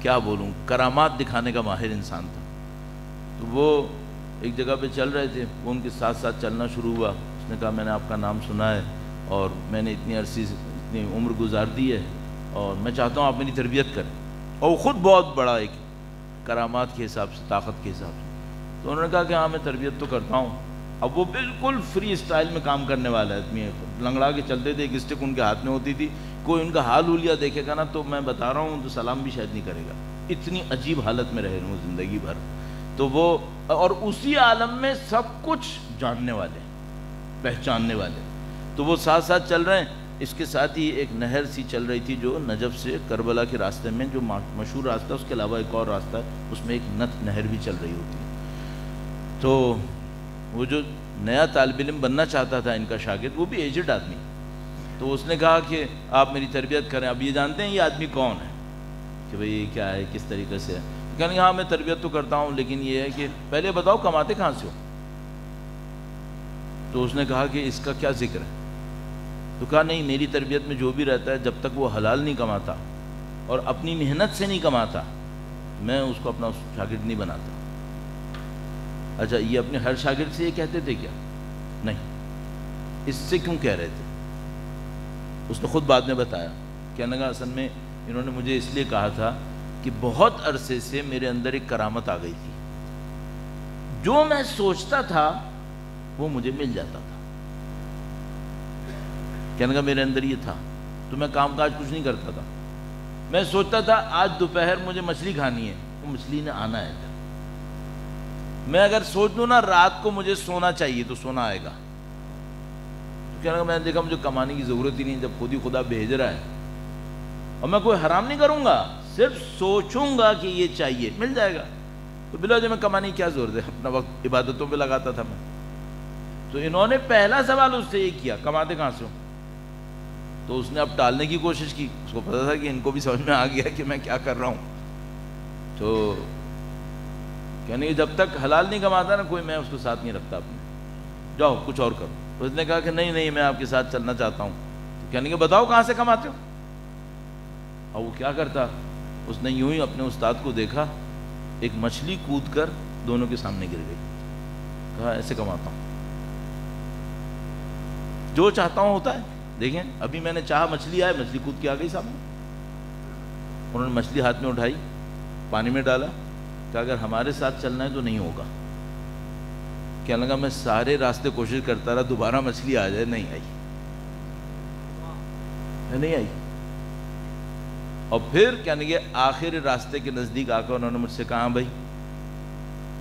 A: کیا بولوں کرامات دکھانے کا ماہر انسان تھا۔ تو وہ ایک جگہ پہ چل رہے تھے، وہ ان کے ساتھ ساتھ چلنا شروع ہوا۔ اس نے کہا میں نے آپ کا نام سنا ہے اور میں نے اتنی اتنی عمر گزار دی ہے اور میں چاہتا ہوں آپ میری تربیت کریں، اور وہ خود بہت بڑا ایک کرامات کے حساب سے، طاقت کے حساب سے۔ تو انہوں نے کہا کہ ہاں میں تربیت تو کرتا ہوں۔ اب وہ بالکل فری اسٹائل میں کام کرنے والا آدمی ہے، لنگڑا کے چلتے تھے، ایک اسٹک ان کے ہاتھ میں ہوتی تھی، کوئی ان کا حال ہولیا دیکھے گا نا تو میں بتا رہا ہوں تو سلام بھی شاید نہیں کرے گا، اتنی عجیب حالت میں رہے وہ زندگی بھر۔ تو وہ اور اسی عالم میں سب کچھ جاننے والے، پہچاننے والے۔ تو وہ ساتھ ساتھ چل رہے ہیں، اس کے ساتھ ہی ایک نہر سی چل رہی تھی جو نجف سے کربلا کے راستے میں، جو مشہور راستہ ہے، اس کے علاوہ ایک اور راستہ ہے، اس میں ایک نہر بھی چل رہی ہوتی ہے۔ تو وہ جو نیا طالب علم بننا چاہتا تھا ان کا شاگرد، وہ بھی ایجڈ آدمی، تو اس نے کہا کہ آپ میری تربیت کریں۔ اب یہ جانتے ہیں یہ آدمی کون ہے کہ بھئی یہ کیا ہے، کس طریقے سے ہے؟ کہنے ہاں میں تربیت تو کرتا ہوں لیکن یہ ہے کہ پہلے بتاؤ کماتے کہاں سے ہو؟ تو اس نے کہا کہ اس کا کیا ذکر ہے؟ تو کہا نہیں، میری تربیت میں جو بھی رہتا ہے جب تک وہ حلال نہیں کماتا اور اپنی محنت سے نہیں کماتا میں اس کو اپنا شاگرد نہیں بناتا۔ اچھا یہ اپنے ہر شاگرد سے یہ کہتے تھے کیا؟ نہیں۔ اس سے کیوں کہہ رہے تھے؟ اس نے خود بعد میں بتایا، کہنے لگا اصل میں انہوں نے مجھے اس لیے کہا تھا کہ بہت عرصے سے میرے اندر ایک کرامت آ گئی تھی، جو میں سوچتا تھا وہ مجھے مل جاتا تھا۔ کہنے لگا میرے اندر یہ تھا، تو میں کام کاج کچھ نہیں کرتا تھا، میں سوچتا تھا آج دوپہر مجھے مچھلی کھانی ہے، وہ مچھلی نے آنا ہے۔ میں اگر سوچ لوں نا رات کو مجھے سونا چاہیے تو سونا آئے گا۔ تو کہنے لگا میں نے دیکھا مجھے کمانے کی ضرورت ہی نہیں، جب خود ہی خدا بھیج رہا ہے، اور میں کوئی حرام نہیں کروں گا، صرف سوچوں گا کہ یہ چاہیے، مل جائے گا۔ تو بلا جو میں کمانے کی کیا ضرورت ہے، اپنا وقت عبادتوں پہ لگاتا تھا میں۔ تو انہوں نے پہلا سوال اس سے یہ کیا، کماتے کہاں سے ہو؟ تو اس نے اب ٹالنے کی کوشش کی، اس کو پتا تھا کہ ان کو بھی سمجھ میں آ گیا کہ میں کیا کر رہا ہوں۔ تو کہنے جب تک حلال نہیں کماتا نا کوئی، میں اس کو ساتھ نہیں رکھتا اپنے، جاؤ کچھ اور کرو۔ اس نے کہا کہ نہیں نہیں میں آپ کے ساتھ چلنا چاہتا ہوں۔ تو کہنے کہ بتاؤ کہاں سے کماتے ہو؟ اور وہ کیا کرتا، اس نے یوں ہی اپنے استاد کو دیکھا، ایک مچھلی کود کر دونوں کے سامنے گر گئی، کہا ایسے کماتا ہوں، جو چاہتا ہوں ہوتا ہے۔ دیکھیں ابھی میں نے چاہا مچھلی آئے، مچھلی کود کے آ گئی سامنے۔ انہوں نے مچھلی ہاتھ میں اٹھائی، پانی میں ڈالا، کہ اگر ہمارے ساتھ چلنا ہے تو نہیں ہوگا۔ کہنے لگا میں سارے راستے کوشش کرتا رہا دوبارہ مچھلی آ جائے، نہیں آئی، نہیں آئی۔ اور پھر کہنے کہ آخر راستے کے نزدیک آ کر انہوں نے مجھ سے کہا بھائی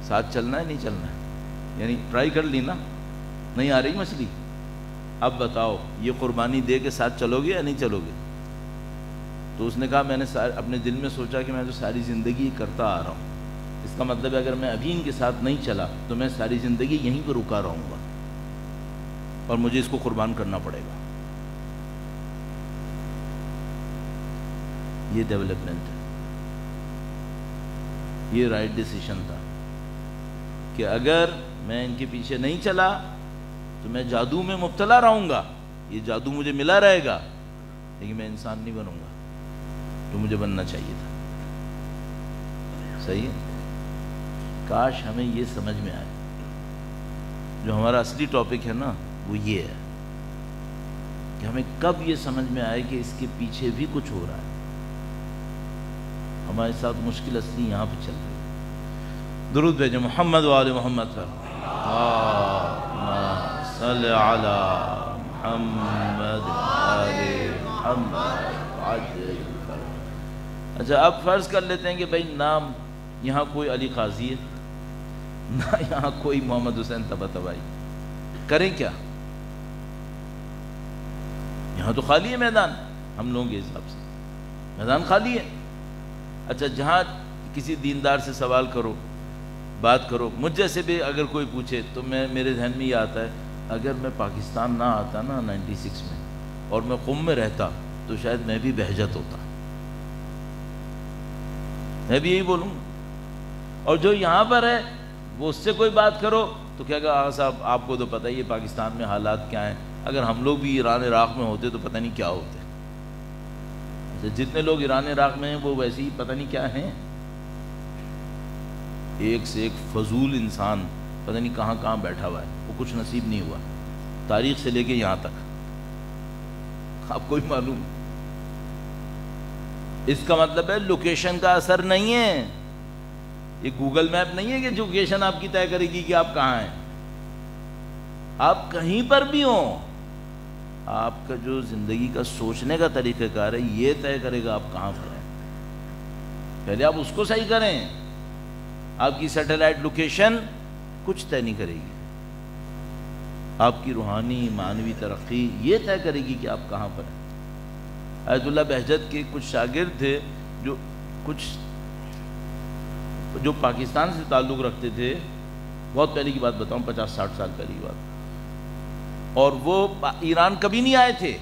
A: ساتھ چلنا ہے نہیں چلنا ہے، یعنی ٹرائی کر لی نا، نہیں آ رہی مچھلی، اب بتاؤ یہ قربانی دے کے ساتھ چلو گے یا نہیں چلو گے؟ تو اس نے کہا میں نے اپنے دل میں سوچا کہ میں تو ساری زندگی کرتا آ رہا ہوں، اس کا مطلب ہے اگر میں ابھی ان کے ساتھ نہیں چلا تو میں ساری زندگی یہیں پہ رکا رہوں گا اور مجھے اس کو قربان کرنا پڑے گا۔ یہ ڈیولپمنٹ ہے، یہ رائٹ ڈیسیشن تھا کہ اگر میں ان کے پیچھے نہیں چلا تو میں جادو میں مبتلا رہوں گا، یہ جادو مجھے ملا رہے گا، لیکن میں انسان نہیں بنوں گا جو مجھے بننا چاہیے تھا۔ صحیح ہے؟ کاش ہمیں یہ سمجھ میں آئے، جو ہمارا اصلی ٹاپک ہے نا وہ یہ ہے کہ ہمیں کب یہ سمجھ میں آئے کہ اس کے پیچھے بھی کچھ ہو رہا ہے۔ ہمارے ساتھ مشکل اصلی یہاں پہ چل رہی ہے۔ درود بھیجیں محمد و آل محمد پر، اللہم صلی علی محمد آل محمد عجل کر۔ اچھا اب فرض کر لیتے ہیں کہ بھئی نام یہاں کوئی علی قاضی ہے نہ یہاں کوئی محمد حسین طباطبائی، کریں کیا؟ یہاں تو خالی ہے میدان، ہم لوگوں کے حساب سے میدان خالی ہے۔ اچھا جہاں کسی دیندار سے سوال کرو، بات کرو، مجھ جیسے بھی اگر کوئی پوچھے تو میرے ذہن میں یہ آتا ہے اگر میں پاکستان نہ آتا نا 96 میں اور میں قم میں رہتا تو شاید میں بھی بہجت ہوتا، میں بھی یہی بولوں۔ اور جو یہاں پر ہے وہ اس سے کوئی بات کرو تو کیا کہا آغا صاحب آپ کو تو پتہ ہی ہے پاکستان میں حالات کیا ہیں، اگر ہم لوگ بھی ایران عراق میں ہوتے تو پتہ نہیں کیا ہوتے۔ جتنے لوگ ایران عراق میں ہیں وہ ویسے ہی پتہ نہیں کیا ہیں، ایک سے ایک فضول انسان پتہ نہیں کہاں کہاں بیٹھا ہوا ہے، وہ کچھ نصیب نہیں ہوا تاریخ سے لے کے یہاں تک، آپ کو ہی معلوم۔ اس کا مطلب ہے لوکیشن کا اثر نہیں ہے، یہ گوگل میپ نہیں ہے کہ لوکیشن آپ کی طے کرے گی کہ آپ کہاں ہیں، آپ کہیں پر بھی ہوں، آپ کا جو زندگی کا سوچنے کا طریقہ کار ہے یہ طے کرے گا آپ کہاں پر ہیں۔ پہلے آپ اس کو صحیح کریں، آپ کی سیٹلائٹ لوکیشن کچھ طے نہیں کرے گی، آپ کی روحانی معنوی ترقی یہ طے کرے گی کہ آپ کہاں پر ہیں۔ آیت اللہ بہجت کے کچھ شاگرد تھے جو پاکستان سے تعلق رکھتے تھے، بہت پہلے کی بات بتاؤں 50-60 سال پہلے کی بات، اور وہ ایران کبھی نہیں آئے تھے،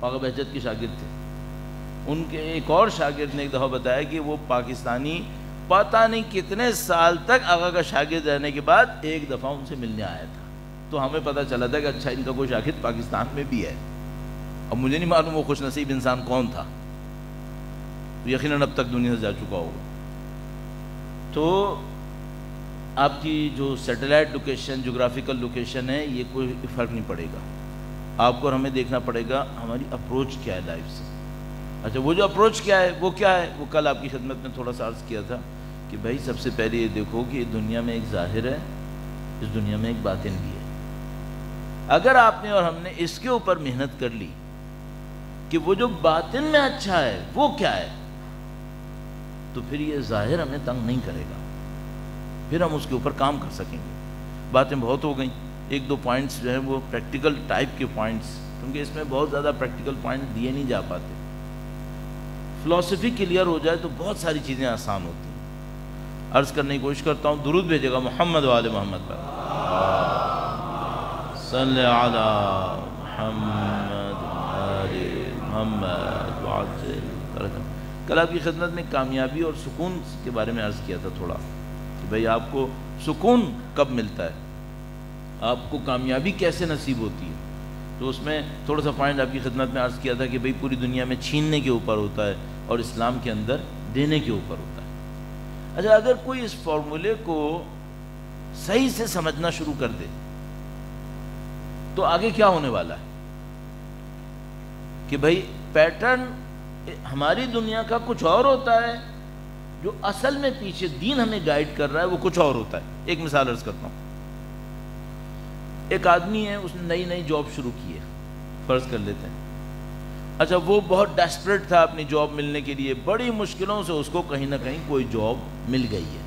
A: آغا بہجت کے شاگرد تھے۔ ان کے ایک اور شاگرد نے ایک دفعہ بتایا کہ وہ پاکستانی پتہ نہیں کتنے سال تک آغا کا شاگرد رہنے کے بعد ایک دفعہ ان سے ملنے آیا تھا، تو ہمیں پتہ چلا تھا کہ اچھا ان کا کوئی شاگرد پاکستان میں بھی ہے۔ اب مجھے نہیں معلوم وہ خوش نصیب انسان کون تھا، یقیناً اب تک دنیا سے جا چکا ہوگا۔ تو آپ کی جو سیٹلائٹ لوکیشن، جغرافیکل لوکیشن ہے، یہ کوئی فرق نہیں پڑے گا، آپ کو اور ہمیں دیکھنا پڑے گا ہماری اپروچ کیا ہے لائف سے۔ اچھا وہ جو اپروچ کیا ہے وہ کیا ہے، وہ کل آپ کی خدمت میں تھوڑا سا عرض کیا تھا کہ بھائی سب سے پہلے یہ دیکھو کہ دنیا میں ایک ظاہر ہے، اس دنیا میں ایک باطن بھی ہے۔ اگر آپ نے اور ہم نے اس کے اوپر محنت کر لی کہ وہ جو باطن میں اچھا ہے وہ کیا ہے، تو پھر یہ ظاہر ہمیں تنگ نہیں کرے گا، پھر ہم اس کے اوپر کام کر سکیں گے۔ باتیں بہت ہو گئیں، ایک دو پوائنٹس جو ہیں وہ پریکٹیکل ٹائپ کے پوائنٹس، کیونکہ اس میں بہت زیادہ پریکٹیکل پوائنٹ دیے نہیں جا پاتے۔ فلسفی کلیئر ہو جائے تو بہت ساری چیزیں آسان ہوتی ہیں۔ عرض کرنے کی کوشش کرتا ہوں، درود بھیجے گا محمد و آل محمد پر، صلی علی محمد آل محمد وعجل برکاتہ۔ کل آپ کی خدمت میں کامیابی اور سکون کے بارے میں عرض کیا تھا تھوڑا کہ بھئی آپ کو سکون کب ملتا ہے، آپ کو کامیابی کیسے نصیب ہوتی ہے، تو اس میں تھوڑا سا پوائنٹ آپ کی خدمت میں عرض کیا تھا کہ بھئی پوری دنیا میں چھیننے کے اوپر ہوتا ہے اور اسلام کے اندر دینے کے اوپر ہوتا ہے۔ اچھا اگر کوئی اس فارمولے کو صحیح سے سمجھنا شروع کر دے تو آگے کیا ہونے والا ہے کہ بھئی پیٹرن ہماری دنیا کا کچھ اور ہوتا ہے، جو اصل میں پیچھے دین ہمیں گائیڈ کر رہا ہے وہ کچھ اور ہوتا ہے۔ ایک مثال عرض کرتا ہوں، ایک آدمی ہے، اس نے نئی جاب شروع کی ہے، فرض کر لیتے ہیں، اچھا وہ بہت ڈیسپریٹ تھا اپنی جاب ملنے کے لیے، بڑی مشکلوں سے اس کو کہیں نہ کہیں کوئی جاب مل گئی ہے.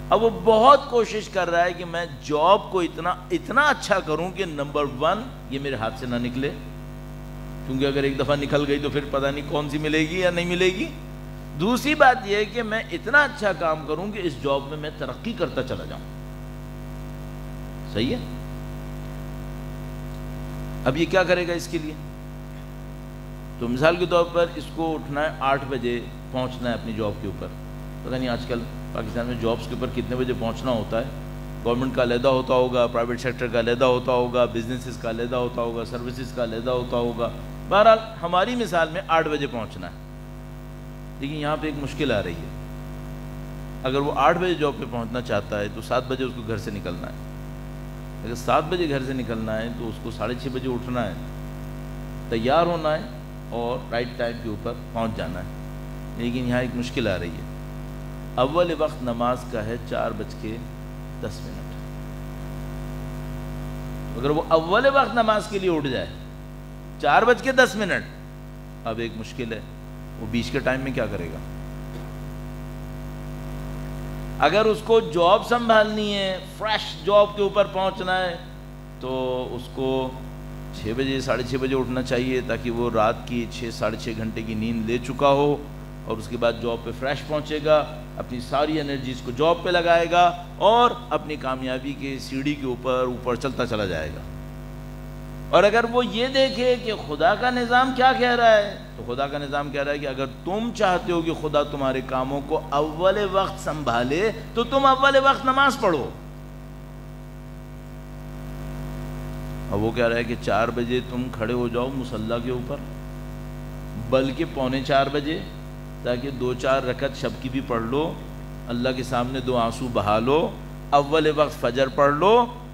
A: اب وہ بہت کوشش کر رہا ہے کہ میں جاب کو اتنا اچھا کروں کہ نمبر 1 یہ میرے ہاتھ سے نہ نکلے، کیونکہ اگر ایک دفعہ نکل گئی تو پھر پتہ نہیں کون سی ملے گی یا نہیں ملے گی. دوسری بات یہ ہے کہ میں اتنا اچھا کام کروں کہ اس جاب میں ترقی کرتا چلا جاؤں. صحیح ہے. اب یہ کیا کرے گا اس کے لیے؟ تو مثال کے طور پر اس کو اٹھنا ہے 8 بجے، پہنچنا ہے اپنی جاب کے اوپر. پتہ نہیں آج کل پاکستان میں جابس کے اوپر کتنے بجے پہنچنا ہوتا ہے. گورنمنٹ کا علیحدہ ہوتا ہوگا، پرائیویٹ سیکٹر کا علیحدہ ہوتا ہوگا، بزنسز کا علیحدہ ہوتا ہوگا، سروسز کا علیحدہ ہوتا ہوگا. بہرحال ہماری مثال میں 8 بجے پہنچنا ہے. لیکن یہاں پہ ایک مشکل آ رہی ہے. اگر وہ 8 بجے جاب پہ پہنچنا چاہتا ہے تو 7 بجے اس کو گھر سے نکلنا ہے. اگر 7 بجے گھر سے نکلنا ہے تو اس کو 6:30 بجے اٹھنا ہے، تیار ہونا ہے اور رائٹ ٹائم کے اوپر پہنچ جانا ہے. لیکن یہاں ایک مشکل آ رہی ہے. اول وقت نماز کا ہے 4:10. اگر وہ اول وقت نماز کے لیے اٹھ جائے 4:10، اب ایک مشکل ہے، وہ بیچ کے ٹائم میں کیا کرے گا؟ اگر اس کو جاب سنبھالنی ہے، فریش جاب کے اوپر پہنچنا ہے، تو اس کو 6 بجے 6:30 بجے اٹھنا چاہیے تاکہ وہ رات کی 6-6.5 گھنٹے کی نیند لے چکا ہو، اور اس کے بعد جاب پہ فریش پہنچے گا، اپنی ساری انرجیز کو جاب پہ لگائے گا اور اپنی کامیابی کے سیڑھی کے اوپر چلتا چلا جائے گا. اور اگر وہ یہ دیکھے کہ خدا کا نظام کیا کہہ رہا ہے، تو خدا کا نظام کہہ رہا ہے کہ اگر تم چاہتے ہو کہ خدا تمہارے کاموں کو اول وقت سنبھالے تو تم اول وقت نماز پڑھو. اور وہ کہہ رہا ہے کہ 4 بجے تم کھڑے ہو جاؤ مصلی کے اوپر، بلکہ 3:45 بجے، تاکہ 2-4 رکعت شب کی بھی پڑھ لو، اللہ کے سامنے 2 آنسو بہا لو، اول وقت فجر پڑھ لو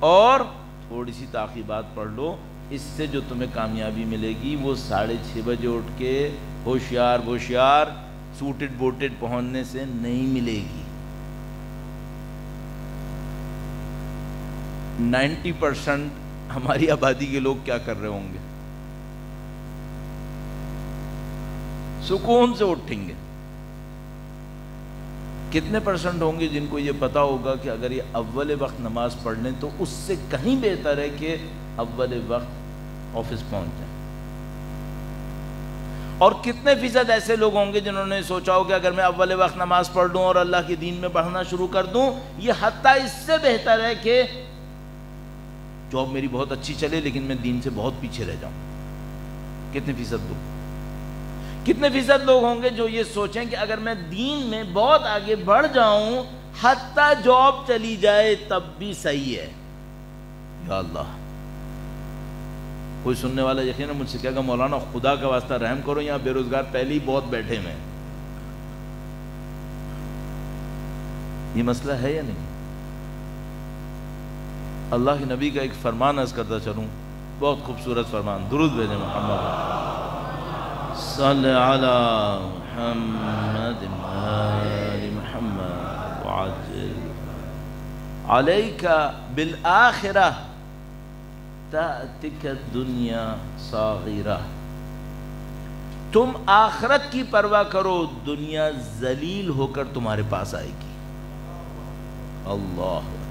A: اور تھوڑی سی تعقیبات پڑھ لو. اس سے جو تمہیں کامیابی ملے گی وہ 6:30 بجے اٹھ کے ہوشیار سوٹڈ بوٹڈ پہننے سے نہیں ملے گی. 90% ہماری آبادی کے لوگ کیا کر رہے ہوں گے؟ سکون سے اٹھیں گے. کتنے % ہوں گے جن کو یہ پتا ہوگا کہ اگر یہ اول وقت نماز پڑھ لیں تو اس سے کہیں بہتر ہے کہ اول وقت آفس پہنچ جائیں؟ اور کتنے فیصد ایسے لوگ ہوں گے جنہوں نے سوچا ہو کہ اگر میں اول وقت نماز پڑھ لوں اور اللہ کے دین میں بڑھنا شروع کر دوں، یہ حتیٰ اس سے بہتر ہے کہ جاب میری بہت اچھی چلے لیکن میں دین سے بہت پیچھے رہ جاؤں. کتنے فیصد لوگ؟ کتنے فیصد لوگ ہوں گے جو یہ سوچیں کہ اگر میں دین میں بہت آگے بڑھ جاؤں، حتیٰ جاب چلی جائے تب بھی صحیح ہے؟ یا اللہ. کوئی سننے والا یقیناً مجھ سے کہے گا مولانا خدا کا واسطہ رحم کرو، یہاں بے روزگار پہلے ہی بہت بیٹھے ہیں. یہ مسئلہ ہے یا نہیں؟ اللہ کے نبی کا ایک فرمان عرض کرتا چلوں، بہت خوبصورت فرمان. درود بھیجیں محمد صلی علی محمد آل محمد وعجل علیک بالآخرہ تأتک الدنیا صاغرہ. تم آخرت کی پرواہ کرو، دنیا ذلیل ہو کر تمہارے پاس آئے گی. اللہ اکبر.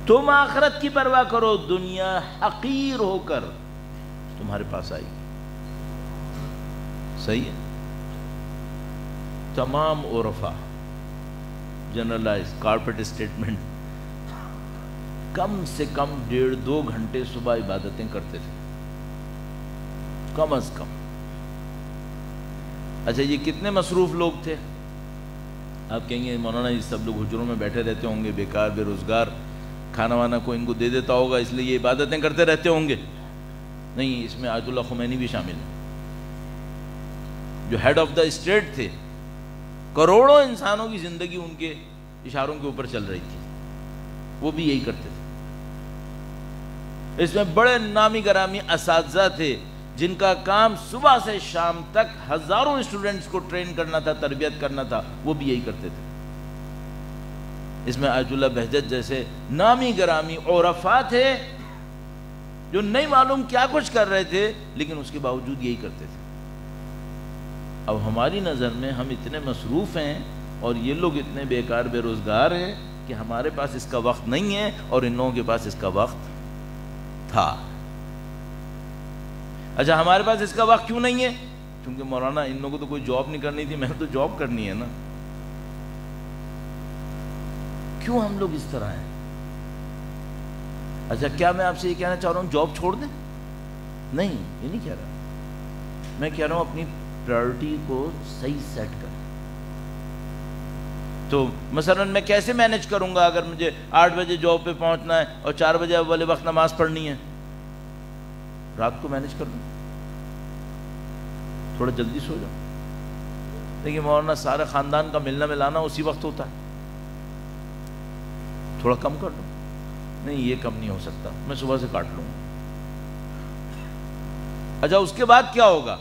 A: تم آخرت کی پرواہ کرو، دنیا حقیر ہو کر تمہارے پاس آئے گی. صحیح ہے. تمام عرفا جنرلائز کارپٹ اسٹیٹمنٹ کم سے کم 1.5-2 گھنٹے صبح عبادتیں کرتے تھے کم از کم. اچھا یہ کتنے مصروف لوگ تھے؟ آپ کہیں گے مولانا یہ سب لوگ حجروں میں بیٹھے رہتے ہوں گے، بیکار بے روزگار، کھانا وانا کو ان کو دے دیتا ہوگا اس لیے یہ عبادتیں کرتے رہتے ہوں گے. نہیں، اس میں آیت اللہ خمینی بھی شامل ہیں جو ہیڈ آف دا اسٹیٹ تھے. کروڑوں انسانوں کی زندگی ان کے اشاروں کے اوپر چل رہی تھی، وہ بھی یہی کرتے تھے. اس میں بڑے نامی گرامی اساتذہ تھے جن کا کام صبح سے شام تک ہزاروں اسٹوڈنٹس کو ٹرین کرنا تھا، تربیت کرنا تھا، وہ بھی یہی کرتے تھے. اس میں آیت اللہ بہجت جیسے نامی گرامی عرفا تھے جو نہیں معلوم کیا کچھ کر رہے تھے، لیکن اس کے باوجود یہی کرتے تھے۔ اب ہماری نظر میں ہم اتنے مصروف ہیں اور یہ لوگ اتنے بیکار بے روزگار ہیں کہ ہمارے پاس اس کا وقت نہیں ہے، اور ان لوگوں کے پاس اس کا وقت تھا۔ اچھا ہمارے پاس اس کا وقت کیوں نہیں ہے؟ کیونکہ مولانا ان لوگوں کو تو کوئی جاب نہیں کرنی تھی، میں تو جاب کرنی ہے نا۔ کیوں ہم لوگ اس طرح ہیں؟ اچھا کیا میں آپ سے یہ کہنا چاہ رہا ہوں جاب چھوڑ دیں؟ نہیں، یہ نہیں کہہ رہا، میں کہہ رہا ہوں اپنی پرائورٹی کو صحیح سیٹ کریں۔ تو مثلا میں کیسے مینج کروں گا اگر مجھے 8 بجے جاب پہ پہنچنا ہے اور 4 بجے والے وقت نماز پڑھنی ہے؟ رات کو مینج کر لوں، تھوڑا جلدی سو جاؤں۔ لیکن مولانا سارے خاندان کا ملنا ملانا اسی وقت ہوتا ہے، تھوڑا کم کر لوں۔ نہیں یہ کم نہیں ہو سکتا، میں صبح سے کاٹ لوں۔ اچھا اس کے بعد کیا ہوگا؟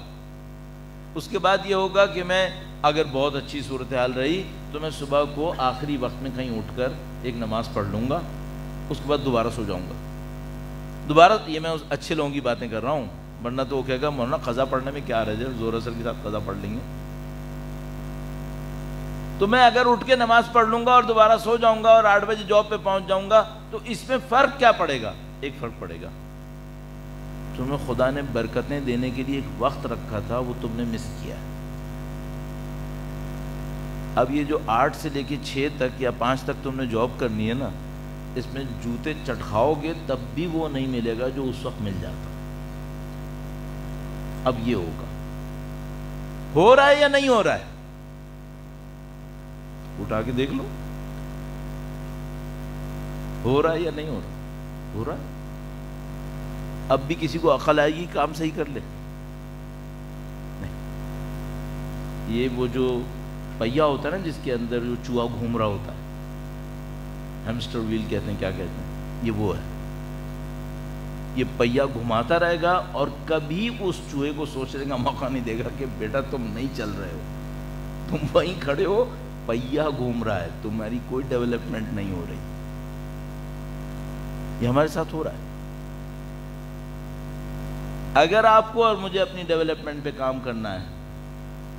A: اس کے بعد یہ ہوگا کہ میں اگر بہت اچھی صورتحال رہی تو میں صبح کو آخری وقت میں کہیں اٹھ کر ایک نماز پڑھ لوں گا، اس کے بعد دوبارہ سو جاؤں گا۔ دوبارہ یہ میں اچھے لوگوں کی باتیں کر رہا ہوں، ورنہ تو وہ کہے گا مولانا قضا پڑھنے میں کیا رہ جائے، زور اثر کے ساتھ قضا پڑھ لیں گے۔ تو میں اگر اٹھ کے نماز پڑھ لوں گا اور دوبارہ سو جاؤں گا اور 8 بجے جاب پہ پہنچ جاؤں گا، تو اس میں فرق کیا پڑے گا؟ ایک فرق پڑے گا، تمہیں خدا نے برکتیں دینے کے لیے ایک وقت رکھا تھا، وہ تم نے مس کیا۔ اب یہ جو 8 سے لے کے 6 تک یا 5 تک تم نے جاب کرنی ہے نا، اس میں جوتے چٹکھاؤ گے تب بھی وہ نہیں ملے گا جو اس وقت مل جاتا۔ اب یہ ہوگا، ہو رہا ہے یا نہیں ہو رہا ہے؟ اٹھا کے دیکھ لو، ہو رہا ہے یا نہیں ہو رہا؟ ہو رہا ہے۔ اب بھی کسی کو عقل آئے گی کام صحیح کر لے؟ نہیں۔ یہ وہ جو پہیا ہوتا ہے نا جس کے اندر جو چوہا گھوم رہا ہوتا ہے، ہیمسٹر ویل کہتے ہیں، کیا کہتے ہیں، یہ وہ ہے۔ یہ پہیا گھماتا رہے گا اور کبھی اس چوہے کو سوچنے کا موقع نہیں دے گا کہ بیٹا تم نہیں چل رہے ہو، تم وہیں کھڑے ہو، پہیا گھوم رہا ہے، تمہاری کوئی ڈیولپمنٹ نہیں ہو رہی۔ یہ ہمارے ساتھ ہو رہا ہے۔ اگر آپ کو اور مجھے اپنی ڈیولپمنٹ پہ کام کرنا ہے،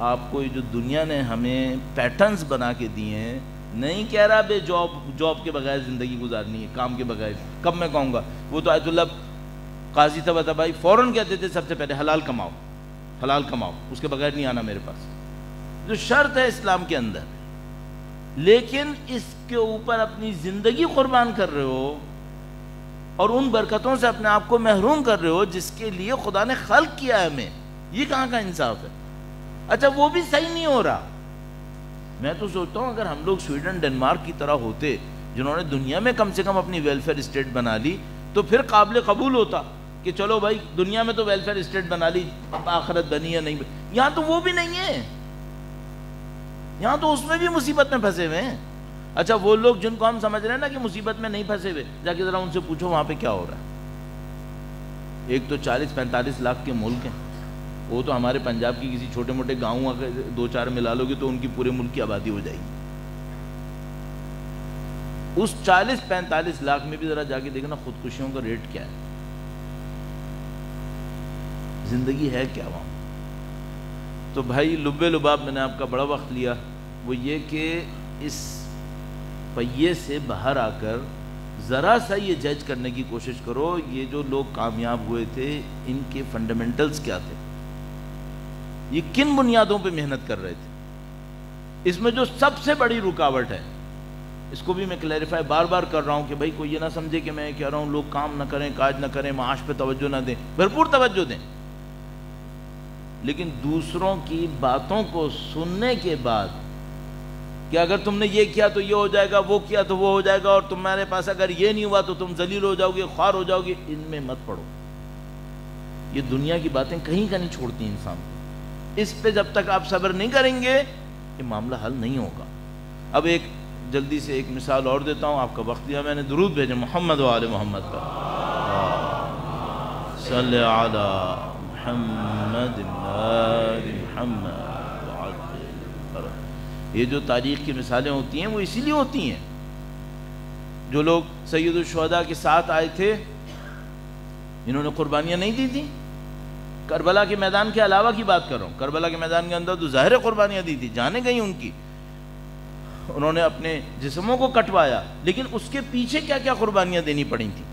A: آپ کو یہ جو دنیا نے ہمیں پیٹرنز بنا کے دیے ہیں، نہیں کہہ رہا بے جاب کے بغیر زندگی گزارنی ہے، کام کے بغیر۔ کب میں کہوں گا؟ وہ تو آیت اللہ قاضی طبع بھائی فوراً کہتے تھے سب سے پہلے حلال کماؤ، حلال کماؤ، اس کے بغیر نہیں آنا میرے پاس، جو شرط ہے اسلام کے اندر۔ لیکن اس کے اوپر اپنی زندگی قربان کر رہے ہو اور ان برکتوں سے اپنے آپ کو محروم کر رہے ہو جس کے لیے خدا نے خلق کیا ہے ہمیں، یہ کہاں کا انصاف ہے؟ اچھا وہ بھی صحیح نہیں ہو رہا۔ میں تو سوچتا ہوں اگر ہم لوگ سویڈن ڈنمارک کی طرح ہوتے جنہوں نے دنیا میں کم سے کم اپنی ویلفیئر اسٹیٹ بنا لی، تو پھر قابل قبول ہوتا کہ چلو بھائی دنیا میں تو ویلفیئر اسٹیٹ بنا لی، اب آخرت بنی ہے نہیں بنی۔ یہاں تو وہ بھی نہیں ہے، یہاں تو اس میں بھی مصیبت میں پھنسے ہوئے ہیں۔ اچھا وہ لوگ جن کو ہم سمجھ رہے ہیں نا کہ مصیبت میں نہیں پھنسے ہوئے، جا کے ذرا ان سے پوچھو وہاں پہ کیا ہو رہا ہے۔ ایک تو 40-45 لاکھ کے ملک ہیں، وہ تو ہمارے پنجاب کی کسی چھوٹے موٹے گاؤں اگر 2-4 ملا لو گے تو ان کی پورے ملک کی آبادی ہو جائے گی۔ اس 40-45 لاکھ میں بھی ذرا جا کے دیکھنا خودکشیوں کا ریٹ کیا ہے، زندگی ہے کیا وہاں۔ تو بھائی لبے لباب میں نے آپ کا بڑا وقت لیا، وہ یہ کہ اس پہیے سے باہر آ کر ذرا سا یہ جج کرنے کی کوشش کرو یہ جو لوگ کامیاب ہوئے تھے ان کے فنڈامنٹلز کیا تھے، یہ کن بنیادوں پہ محنت کر رہے تھے۔ اس میں جو سب سے بڑی رکاوٹ ہے، اس کو بھی میں کلیریفائی بار بار کر رہا ہوں کہ بھائی کوئی یہ نہ سمجھے کہ میں کہہ رہا ہوں لوگ کام نہ کریں، کاج نہ کریں، معاش پہ توجہ نہ دیں، بھرپور توجہ دیں، لیکن دوسروں کی باتوں کو سننے کے بعد کہ اگر تم نے یہ کیا تو یہ ہو جائے گا، وہ کیا تو وہ ہو جائے گا، اور تمہارے پاس اگر یہ نہیں ہوا تو تم ذلیل ہو جاؤ گے، خوار ہو جاؤ گے، ان میں مت پڑو۔ یہ دنیا کی باتیں کہیں کا نہیں چھوڑتی انسان کو، اس پہ جب تک آپ صبر نہیں کریں گے یہ معاملہ حل نہیں ہوگا۔ اب ایک جلدی سے ایک مثال اور دیتا ہوں، آپ کا وقت دیا میں نے، درود بھیجیں محمد و آل محمد پر، صلی علی محمد آل محمد۔ یہ جو تاریخ کی مثالیں ہوتی ہیں وہ اسی لیے ہوتی ہیں، جو لوگ سید الشہداء کے ساتھ آئے تھے انہوں نے قربانیاں نہیں دی تھی؟ کربلا کے میدان کے علاوہ کی بات کر رہا ہوں، کربلا کے میدان کے اندر تو ظاہر قربانیاں دی تھی، جانیں گئی ان کی، انہوں نے اپنے جسموں کو کٹوایا، لیکن اس کے پیچھے کیا کیا قربانیاں دینی پڑی تھیں؟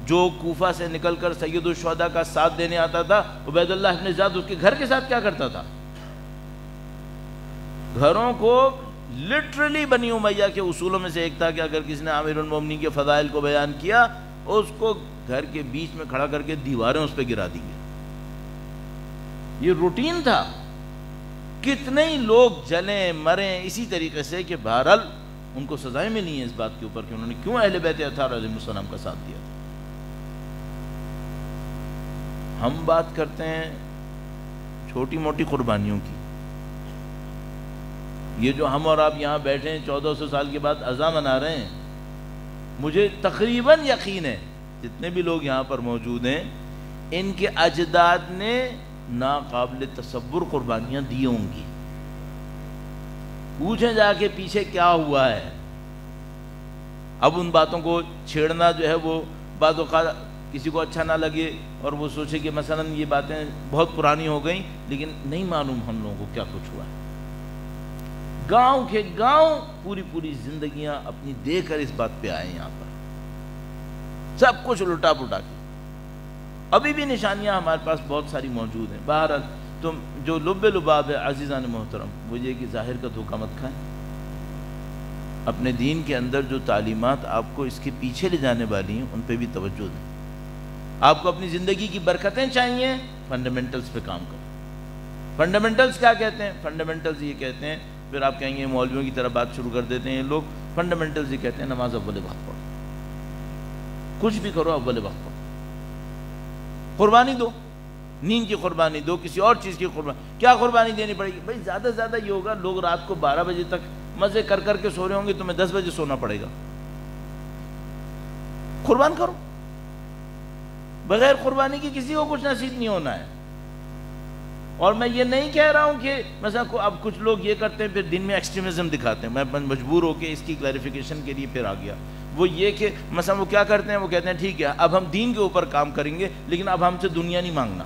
A: جو کوفہ سے نکل کر سید الشہداء کا ساتھ دینے آتا تھا، عبید اللہ ابن زیاد اس کے گھر کے ساتھ کیا کرتا تھا؟ گھروں کو لٹرلی بنی امیہ کے اصولوں میں سے ایک تھا کہ اگر کسی نے امیر المومنین کے فضائل کو بیان کیا، اس کو گھر کے بیچ میں کھڑا کر کے دیواریں اس پہ گرا دی گئی. یہ روٹین تھا. کتنے ہی لوگ جلیں مریں اسی طریقے سے کہ بہرحال ان کو سزائیں ملی ہیں اس بات کے اوپر کہ انہوں نے کیوں اہل بیت اطہار علیہ السلام کا ساتھ دیا. ہم بات کرتے ہیں چھوٹی موٹی قربانیوں کی. یہ جو ہم اور آپ یہاں بیٹھے ہیں 1400 سال کے بعد عزا منا رہے ہیں، مجھے تقریباً یقین ہے جتنے بھی لوگ یہاں پر موجود ہیں ان کے اجداد نے ناقابل تصور قربانیاں دی ہوں گی. پوچھیں جا کے پیچھے کیا ہوا ہے. اب ان باتوں کو چھیڑنا جو ہے وہ بعض اوقات کسی کو اچھا نہ لگے اور وہ سوچے کہ مثلا یہ باتیں بہت پرانی ہو گئیں، لیکن نہیں معلوم ہم لوگوں کو کیا کچھ ہوا ہے. گاؤں کے گاؤں پوری زندگیاں اپنی دے کر اس بات پہ آئے یہاں پر، سب کچھ لٹا پٹا کے. ابھی بھی نشانیاں ہمارے پاس بہت ساری موجود ہیں. بہرحال تم جو لب لباب ہے عزیزان محترم، وہ یہ کہ ظاہر کا دھوکہ مت کھائیں. اپنے دین کے اندر جو تعلیمات آپ کو اس کے پیچھے لے جانے والی ہیں ان پہ بھی توجہ دیں. آپ کو اپنی زندگی کی برکتیں چاہیے، فنڈامنٹلز پہ کام کریں. فنڈامنٹلز کیا کہتے ہیں؟ فنڈامنٹلز یہ کہتے ہیں، پھر آپ کہیں گے مولویوں کی طرح بات شروع کر دیتے ہیں یہ لوگ. فنڈامنٹلز یہ کہتے ہیں نماز اول وقت پڑھو، کچھ بھی کرو اول وقت پڑھو. قربانی دو، نیند کی قربانی دو، کسی اور چیز کی قربانی. کیا قربانی دینی پڑے گی؟ بھائی زیادہ سے زیادہ یہ ہوگا لوگ رات کو 12 بجے تک مزے کر کر کے سو رہے ہوں گے، تمہیں 10 بجے سونا پڑے گا. قربان کرو. بغیر قربانی کی کسی کو کچھ نصیب نہیں ہونا ہے. اور میں یہ نہیں کہہ رہا ہوں کہ مثلا اب کچھ لوگ یہ کرتے ہیں پھر دین میں ایکسٹریمزم دکھاتے ہیں. میں مجبور ہو کے اس کی کلیریفیکیشن کے لیے پھر آ گیا. وہ یہ کہ مثلا وہ کیا کرتے ہیں، وہ کہتے ہیں ٹھیک ہے اب ہم دین کے اوپر کام کریں گے لیکن اب ہم سے دنیا نہیں مانگنا.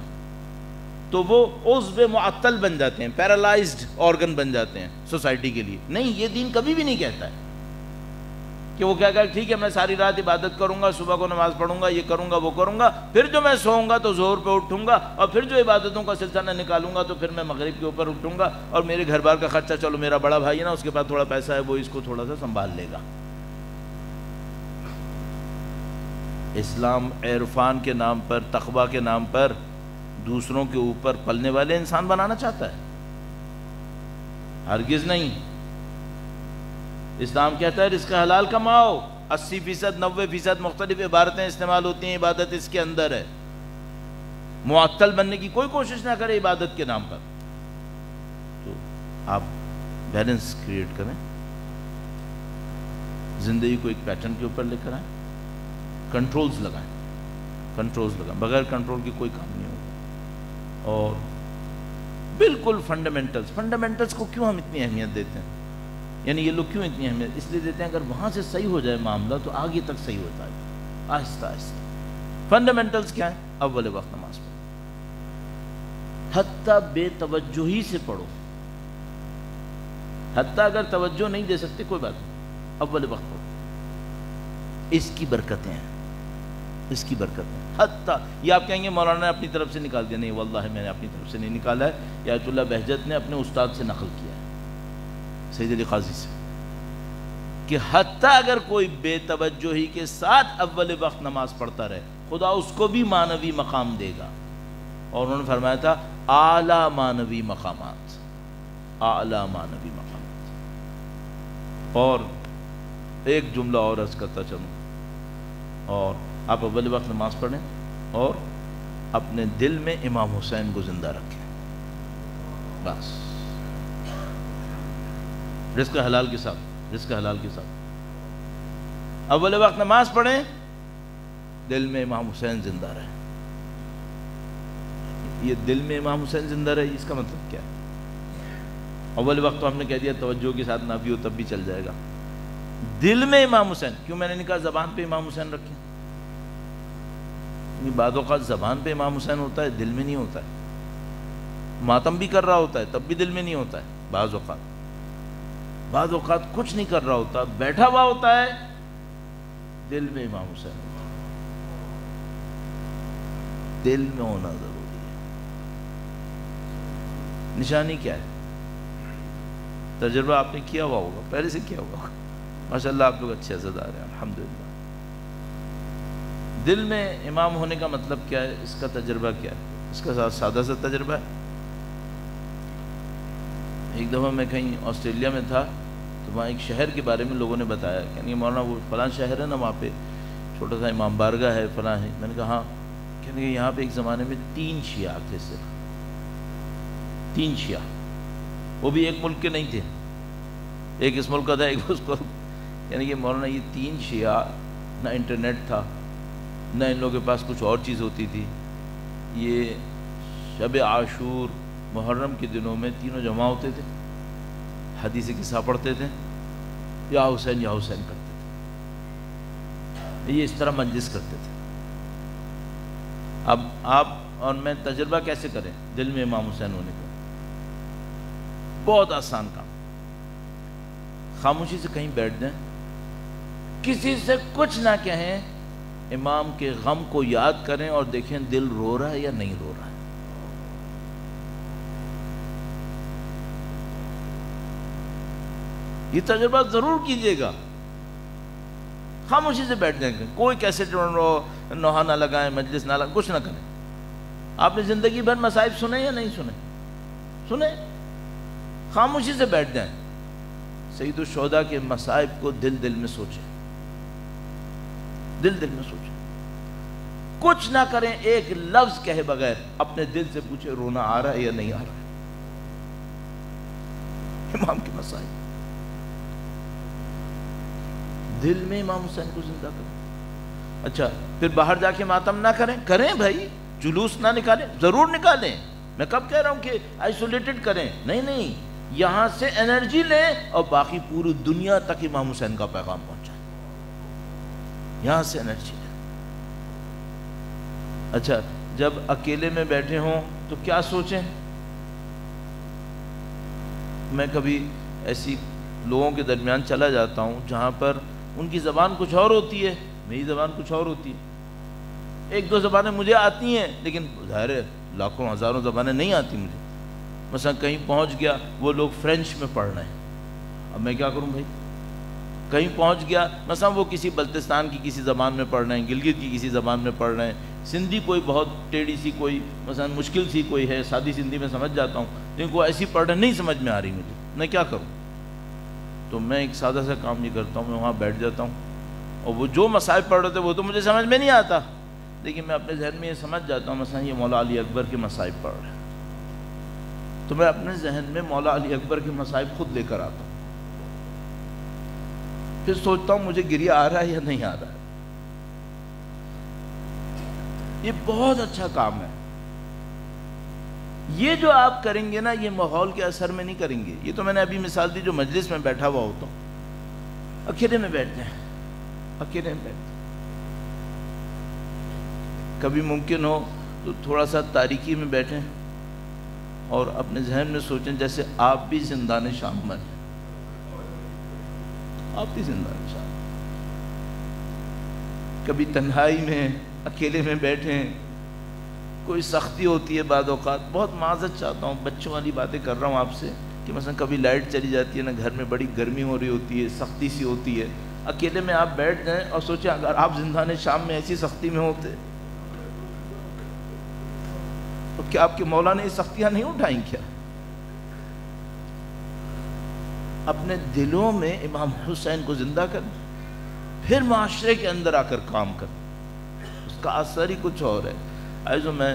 A: تو وہ عضو معطل بن جاتے ہیں، پیرالائزڈ آرگن بن جاتے ہیں سوسائٹی کے لیے. نہیں، یہ دین کبھی بھی نہیں کہتا ہے کہ وہ کیا کہ ٹھیک ہے میں ساری رات عبادت کروں گا، صبح کو نماز پڑھوں گا، یہ کروں گا وہ کروں گا، پھر جو میں سوؤں گا تو ظہر پہ اٹھوں گا، اور پھر جو عبادتوں کا سلسلہ نکالوں گا تو پھر میں مغرب کے اوپر اٹھوں گا، اور میرے گھر بار کا خرچہ چلو میرا بڑا بھائی ہے نا اس کے پاس تھوڑا پیسہ ہے وہ اس کو تھوڑا سا سنبھال لے گا. اسلام عرفان کے نام پر، تقویٰ کے نام پر دوسروں کے اوپر پلنے والے انسان بنانا چاہتا ہے؟ ہرگز نہیں. اسلام کہتا ہے رزق حلال کماؤ. 80%، 90% مختلف عبارتیں استعمال ہوتی ہیں، عبادت اس کے اندر ہے. معطل بننے کی کوئی کوشش نہ کرے عبادت کے نام پر. تو آپ بیلنس کریٹ کریں، زندگی کو ایک پیٹرن کے اوپر لے کر آئیں، کنٹرولز لگائیں. بغیر کنٹرول کی کوئی کام نہیں ہوگا. اور بالکل فنڈامنٹلز کو کیوں ہم اتنی اہمیت دیتے ہیں؟ یعنی یہ لوگ کیوں اتنی اہمیت اس لیے دیتے ہیں اگر وہاں سے صحیح ہو جائے معاملہ تو آگے تک صحیح ہوتا ہے آہستہ آہستہ. فنڈامنٹلز کیا ہیں؟ اول وقت نماز پڑھو، حتیٰ بے توجہی سے پڑھو. حتیٰ اگر توجہ نہیں دے سکتے کوئی بات نہیں، اول وقت پڑھو. اس کی برکتیں ہیں، اس کی برکتیں. حتیٰ یہ آپ کہیں گے مولانا نے اپنی طرف سے نکال دیا. نہیں واللہ میں نے اپنی طرف سے نہیں نکالا ہے، یہ آیت اللہ بہجت نے اپنے استاد سے نقل کیا ہے، سید علی قاضی سے، کہ حتیٰ اگر کوئی بے توجہی کے ساتھ اول وقت نماز پڑھتا رہے خدا اس کو بھی معنوی مقام دے گا. اور انہوں نے فرمایا تھا اعلیٰ معنوی مقامات، اعلیٰ معنوی مقامات. اور ایک جملہ اور عرض کرتا چلوں، اور آپ اول وقت نماز پڑھیں اور اپنے دل میں امام حسین کو زندہ رکھیں. بس رزق حلال کے ساتھ، رزق حلال کے ساتھ اول وقت نماز پڑھیں، دل میں امام حسین زندہ رہے. یہ دل میں امام حسین زندہ رہے اس کا مطلب کیا ہے؟ اول وقت تو ہم نے کہہ دیا توجہ کے ساتھ نہ بھی ہو تب بھی چل جائے گا. دل میں امام حسین کیوں؟ میں نے کہا زبان پہ امام حسین رکھیں. بعض اوقات زبان پہ امام حسین ہوتا ہے، دل میں نہیں ہوتا ہے، ماتم بھی کر رہا ہوتا ہے تب بھی دل میں نہیں ہوتا ہے، بعض اوقات کچھ نہیں کر رہا ہوتا، بیٹھا ہوا ہوتا ہے، دل میں امام حسین ہوتا ہے۔ دل میں ہونا ضروری ہے۔ نشانی کیا ہے؟ تجربہ آپ نے کیا ہوا ہوگا، پہلے سے کیا ہوا ہوگا، ماشاءاللہ آپ لوگ اچھے عزادار ہیں الحمدللہ۔ دل میں امام ہونے کا مطلب کیا ہے؟ اس کا تجربہ کیا ہے؟ اس کا سادہ سا تجربہ ہے۔ ایک دفعہ میں کہیں آسٹریلیا میں تھا تو وہاں ایک شہر کے بارے میں لوگوں نے بتایا کہ مولانا وہ فلاں شہر ہے نا، وہاں پہ چھوٹا سا امام بارگاہ ہے فلاں ہے۔ میں نے کہا ہاں، کہنے کہ یہاں پہ ایک زمانے میں 3 شیعہ تھے، صرف 3 شیعہ، وہ بھی ایک ملک کے نہیں تھے، ایک اس ملک کا تھا ایک اس کو، یعنی کہ مولانا یہ 3 شیعہ، نہ انٹرنیٹ تھا، نہ ان لوگوں کے پاس کچھ اور چیز ہوتی تھی، یہ شب عاشور محرم کے دنوں میں تینوں جمع ہوتے تھے، حدیث قصہ پڑھتے تھے، یا حسین یا حسین کرتے تھے، یہ اس طرح مجلس کرتے تھے۔ اب آپ اور میں تجربہ کیسے کریں دل میں امام حسین ہونے کا؟ بہت آسان کام، خاموشی سے کہیں بیٹھ جائیں، کسی سے کچھ نہ کہیں، امام کے غم کو یاد کریں اور دیکھیں دل رو رہا ہے یا نہیں رو رہا ہے۔ یہ تجربہ ضرور کیجئے گا، خاموشی سے بیٹھ جائیں گے، کوئی کیسٹ نوحہ نہ لگائیں، مجلس نہ لگائیں، کچھ نہ کریں۔ آپ نے زندگی بھر مصائب سنے یا نہیں سنے؟ سنے، خاموشی سے بیٹھ جائیں، سید الشہداء کے مصائب کو دل دل میں سوچیں، دل دل میں سوچیں، کچھ نہ کریں، ایک لفظ کہے بغیر اپنے دل سے پوچھیں رونا آ رہا ہے یا نہیں آ رہا ہے۔ امام کے مصائب، دل میں امام حسین کو زندہ کریں۔ اچھا، پھر باہر جا کے ماتم نہ کریں، کریں بھائی، جلوس نہ نکالیں، ضرور نکالیں، میں کب کہہ رہا ہوں کہ آئسولیٹڈ کریں، نہیں نہیں، یہاں سے انرجی لیں اور باقی پوری دنیا تک امام حسین کا پیغام پہنچائیں، یہاں سے انرجی لیں۔ اچھا، جب اکیلے میں بیٹھے ہوں تو کیا سوچیں؟ میں کبھی ایسی لوگوں کے درمیان چلا جاتا ہوں جہاں پر ان کی زبان کچھ اور ہوتی ہے، میری زبان کچھ اور ہوتی ہے، 1-2 زبانیں مجھے آتی ہیں لیکن ظاہر ہے لاکھوں ہزاروں زبانیں نہیں آتی مجھے۔ مثلا کہیں پہنچ گیا، وہ لوگ فرینچ میں پڑھ رہے ہیں، اب میں کیا کروں بھائی؟ کہیں پہنچ گیا، مثلا وہ کسی بلتستان کی کسی زبان میں پڑھ رہے ہیں، گلگت کی کسی زبان میں پڑھ رہے ہیں، سندھی کوئی بہت ٹیڑھی سی کوئی مثلا مشکل سی کوئی ہے، سادی سندھی میں سمجھ جاتا ہوں، لیکن کوئی ایسی پڑھ رہے نہیں سمجھ میں آ رہی مجھے، میں کیا کروں؟ تو میں ایک سادہ سا کام یہ کرتا ہوں، میں وہاں بیٹھ جاتا ہوں، اور وہ جو مصائب پڑھ رہے تھے وہ تو مجھے سمجھ میں نہیں آتا، لیکن میں اپنے ذہن میں یہ سمجھ جاتا ہوں مثلا یہ مولا علی اکبر کے مصائب پڑھ رہے ہیں، تو میں اپنے ذہن میں مولا علی اکبر کے مصائب خود لے کر آتا ہوں، پھر سوچتا ہوں مجھے گریہ آ رہا ہے یا نہیں آ رہا ہے۔ یہ بہت اچھا کام ہے، یہ جو آپ کریں گے نا، یہ ماحول کے اثر میں نہیں کریں گے۔ یہ تو میں نے ابھی مثال دی جو مجلس میں بیٹھا ہوا ہوتا ہوں، اکیلے میں بیٹھ جائیں، اکیلے میں بیٹھ جائیں، کبھی ممکن ہو تو تھوڑا سا تاریکی میں بیٹھیں اور اپنے ذہن میں سوچیں جیسے آپ بھی زندان شام میں ہیں، آپ بھی زندان شام۔ کبھی تنہائی میں اکیلے میں بیٹھیں، کوئی سختی ہوتی ہے بعض اوقات، بہت معذرت چاہتا ہوں، بچوں والی باتیں کر رہا ہوں آپ سے، کہ مثلا کبھی لائٹ چلی جاتی ہے نا، گھر میں بڑی گرمی ہو رہی ہوتی ہے، سختی سی ہوتی ہے، اکیلے میں آپ بیٹھ جائیں اور سوچیں اگر آپ زندان شام میں ایسی سختی میں ہوتے تو کیا آپ کے مولا نے یہ سختیاں نہیں اٹھائیں کیا؟ اپنے دلوں میں امام حسین کو زندہ کر، پھر معاشرے کے اندر آ کر کام کر، اس کا اثر ہی کچھ اور ہے۔ ایسو میں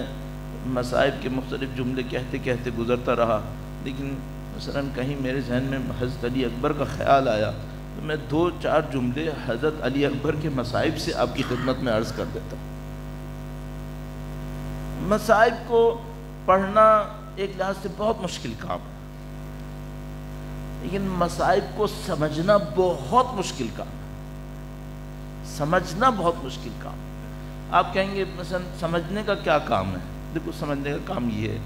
A: مصائب کے مختلف جملے کہتے کہتے گزرتا رہا، لیکن مثلا کہیں میرے ذہن میں حضرت علی اکبر کا خیال آیا تو میں 2-4 جملے حضرت علی اکبر کے مصائب سے آپ کی خدمت میں عرض کر دیتا ہوں۔ مصائب کو پڑھنا ایک لحاظ سے بہت مشکل کام ہے، لیکن مصائب کو سمجھنا بہت مشکل کام ہے، سمجھنا بہت مشکل کام ہے۔ آپ کہیں گے مثلا سمجھنے کا کیا کام ہے؟ دیکھو سمجھنے کا کام یہ ہے،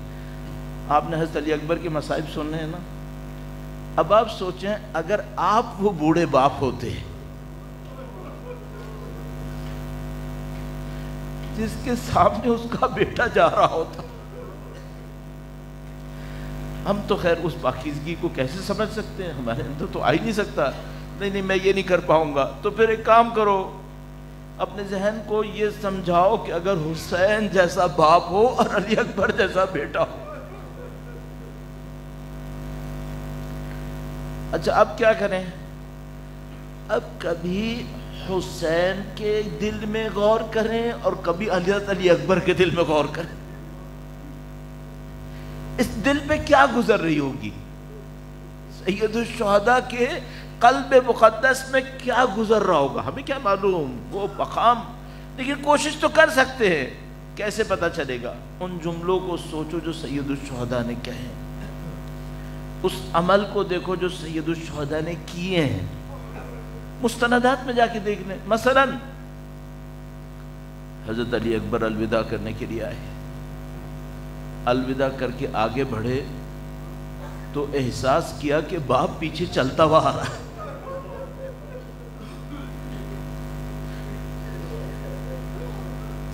A: آپ نے حضرت علی اکبر کے مصائب سننے ہیں نا، اب آپ سوچیں اگر آپ وہ بوڑھے باپ ہوتے جس کے سامنے اس کا بیٹا جا رہا ہوتا، ہم تو خیر اس پاکیزگی کو کیسے سمجھ سکتے ہیں، ہمارے اندر تو آ ہی نہیں سکتا، نہیں میں یہ نہیں کر پاؤں گا۔ تو پھر ایک کام کرو، اپنے ذہن کو یہ سمجھاؤ کہ اگر حسین جیسا باپ ہو اور علی اکبر جیسا بیٹا ہو، اچھا اب کیا کریں؟ اب کبھی حسین کے دل میں غور کریں اور کبھی حضرت علی اکبر کے دل میں غور کریں، اس دل پہ کیا گزر رہی ہوگی، سید الشہداء کے قلب مقدس میں کیا گزر رہا ہوگا، ہمیں کیا معلوم وہ مقام، لیکن کوشش تو کر سکتے ہیں۔ کیسے پتہ چلے گا؟ ان جملوں کو سوچو جو سید الشہداء نے کہے، اس عمل کو دیکھو جو سید الشہداء نے کیے ہیں، مستندات میں جا کے دیکھ لیں۔ مثلا حضرت علی اکبر الوداع کرنے کے لیے آئے، الوداع کر کے آگے بڑھے تو احساس کیا کہ باپ پیچھے چلتا ہوا آ رہا ہے۔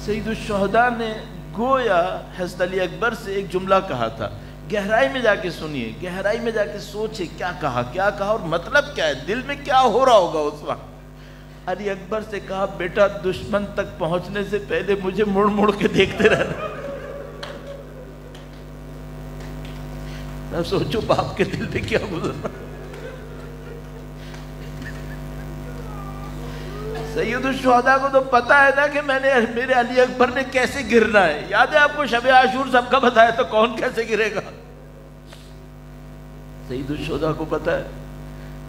A: سید الشہداء نے گویا حضرت علی اکبر سے ایک جملہ کہا تھا، گہرائی میں جا کے سنیے، گہرائی میں جا کے سوچے کیا کہا اور مطلب کیا ہے، دل میں کیا ہو رہا ہوگا اس وقت۔ علی اکبر سے کہا بیٹا دشمن تک پہنچنے سے پہلے مجھے مڑ مڑ کے دیکھتے رہنا۔ اب سوچو باپ کے دل پہ کیا گزر رہا۔ سید الشہداء کو تو پتا ہے نا کہ میرے علی اکبر نے کیسے گرنا ہے، یاد ہے آپ کو شب عاشور سب کا بتایا تو کون کیسے گرے گا؟ سید الشہداء کو پتا ہے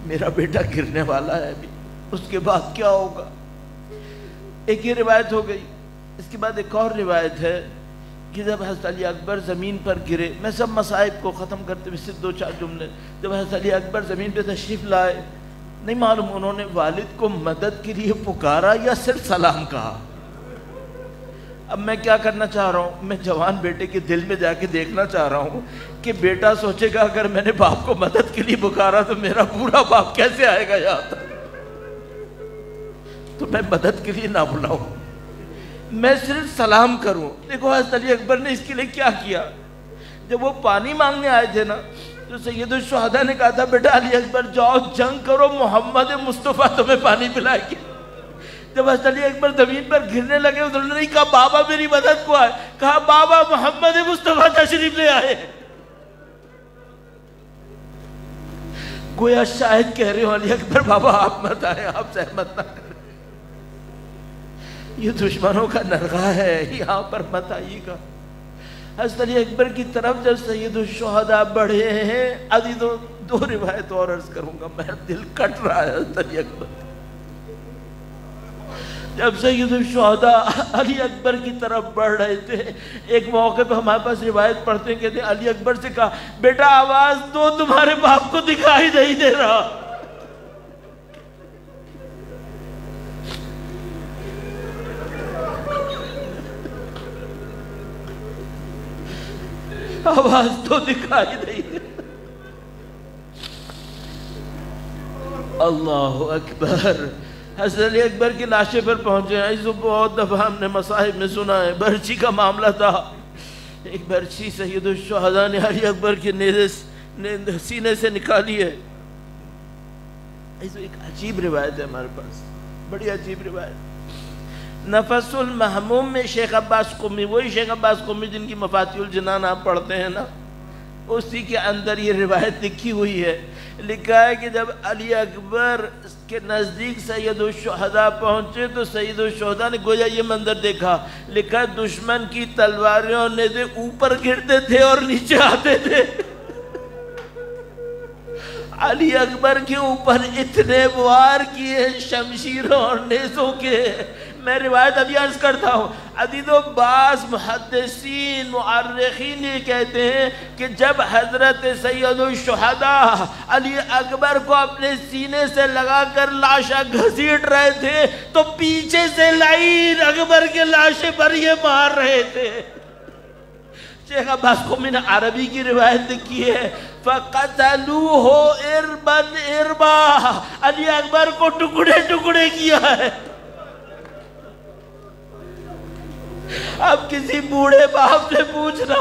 A: میرا بیٹا گرنے والا ہے ابھی، اس کے بعد کیا ہوگا۔ ایک یہ روایت ہو گئی، اس کے بعد ایک اور روایت ہے کہ جب حضرت علی اکبر زمین پر گرے، میں سب مصائب کو ختم کرتے ہوئے صرف 2-4 جملے، جب حضرت علی اکبر زمین پہ تشریف لائے، نہیں معلوم انہوں نے والد کو مدد کے لیے پکارا یا صرف سلام کہا۔ اب میں کیا کرنا چاہ رہا ہوں، میں جوان بیٹے کے دل میں جا کے دیکھنا چاہ رہا ہوں کہ بیٹا سوچے گا اگر میں نے باپ کو مدد کے لیے پکارا تو میرا پورا باپ کیسے آئے گا یہاں تک، تو میں مدد کے لیے نہ بلاؤں، میں صرف سلام کروں۔ دیکھو حضرت علی اکبر نے اس کے لیے کیا کیا، جب وہ پانی مانگنے آئے تھے نا تو سید الشہداء نے کہا تھا بیٹا علی اکبر جاؤ جنگ کرو، محمد مصطفیٰ تمہیں پانی پلائے گی۔ جب حضرت علی اکبر زمین پر گرنے لگے انہوں نے نہیں کہا بابا میری مدد کو آئے، کہا بابا محمد مصطفیٰ تشریف لے آئے۔ گویا شاید کہہ رہے ہو علی اکبر بابا آپ مت آئے، آپ زحمت نہ کریں، یہ دشمنوں کا نرغہ ہے، یہاں پر مت آئیے گا۔ حضرت علی اکبر کی طرف جب سید الشہداء بڑھے ہیں، ابھی دو روایت اور عرض کروں گا، میرا دل کٹ رہا ہے۔ حضرت علی اکبر جب سید الشہداء علی اکبر کی طرف بڑھ رہے تھے، ایک موقع پہ ہمارے پاس روایت پڑھتے ہیں، کہتے ہیں علی اکبر سے کہا بیٹا آواز دو تمہارے باپ کو دکھائی نہیں دے رہا۔ آواز تو دکھائی نہیں دے۔ اللہ اکبر۔ حضرت علی اکبر کی لاشے پر پہنچے ہیں، اس کو بہت دفعہ ہم نے مصاحب میں سنا ہے، برچی کا معاملہ تھا، ایک برچی سید الشہداء نے علی اکبر کے سینے سے نکالی ہے۔ ایک عجیب روایت ہے ہمارے پاس، بڑی عجیب روایت۔ نفس المحموم میں شیخ عباس قمی، وہی شیخ عباس قمی جن کی مفاتیح الجنان آپ پڑھتے ہیں نا، اسی کے اندر یہ روایت لکھی ہوئی ہے۔ لکھا ہے کہ جب علی اکبر کے نزدیک سید الشہداء پہنچے تو سید الشہداء نے گویا یہ منظر دیکھا، لکھا ہے دشمن کی تلواریں اور نیزے اوپر گرتے تھے اور نیچے آتے تھے۔ علی اکبر کے اوپر اتنے وار کیے شمشیروں اور نیزوں کے، میں روایت ابھی عرض کرتا ہوں، عزیز و بعض محدثین مؤرخین یہ کہتے ہیں کہ جب حضرت سید الشہداء علی اکبر کو اپنے سینے سے لگا کر لاشا گھسیٹ رہے تھے تو پیچھے سے لعین اکبر کے لاشے پر یہ مار رہے تھے۔ شیخ عباس قمی نے عربی کی روایت کی ہے، فَقَتَلُوهُ إِرْبًا إِرْبًا، علی اکبر کو ٹکڑے ٹکڑے کیا ہے۔ اب کسی بوڑھے باپ سے پوچھنا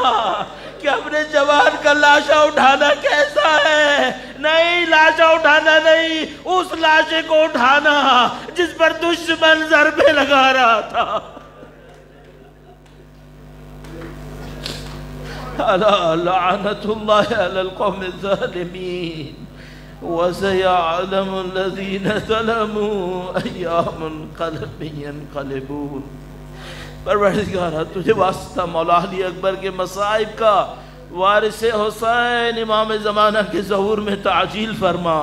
A: کہ اپنے جوان کا لاشا اٹھانا کیسا ہے، نہیں لاشا اٹھانا نہیں، اس لاشے کو اٹھانا جس پر دشمن ضربے لگا رہا تھا۔ الا لعنت اللہ علی القوم الظالمین وسيعلم الذين ظلموا أي منقلب ينقلبون۔ پروردگارہ تجھے واسطہ مولا علی اکبر کے مصائب کا، وارث حسین امام زمانہ کے ظہور میں تعجیل فرما،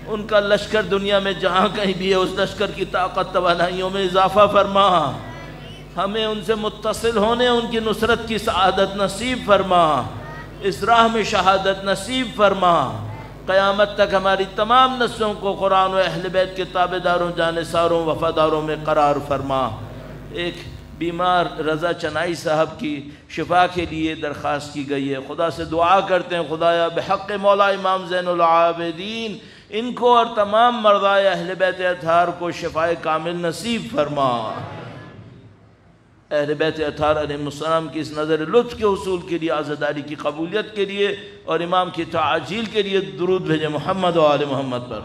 A: ان کا لشکر دنیا میں جہاں کہیں بھی ہے اس لشکر کی طاقت توانائیوں میں اضافہ فرما، ہمیں ان سے متصل ہونے ان کی نصرت کی سعادت نصیب فرما، اس راہ میں شہادت نصیب فرما، قیامت تک ہماری تمام نسلوں کو قرآن و اہل بیت کے تابعداروں جانثاروں وفاداروں میں قرار فرما۔ ایک بیمار رضا چنائی صاحب کی شفا کے لیے درخواست کی گئی ہے، خدا سے دعا کرتے ہیں خدایا بحق مولا امام زین العابدین ان کو اور تمام مردائے اہل بیت اطہار کو شفائے کامل نصیب فرما۔ اہل بیت اطہار علیہ السلام کی اس نظر لطف کے حصول کے لیے، عزاداری کی قبولیت کے لیے اور امام کی تعجیل کے لیے درود بھیجے محمد و آل محمد پر۔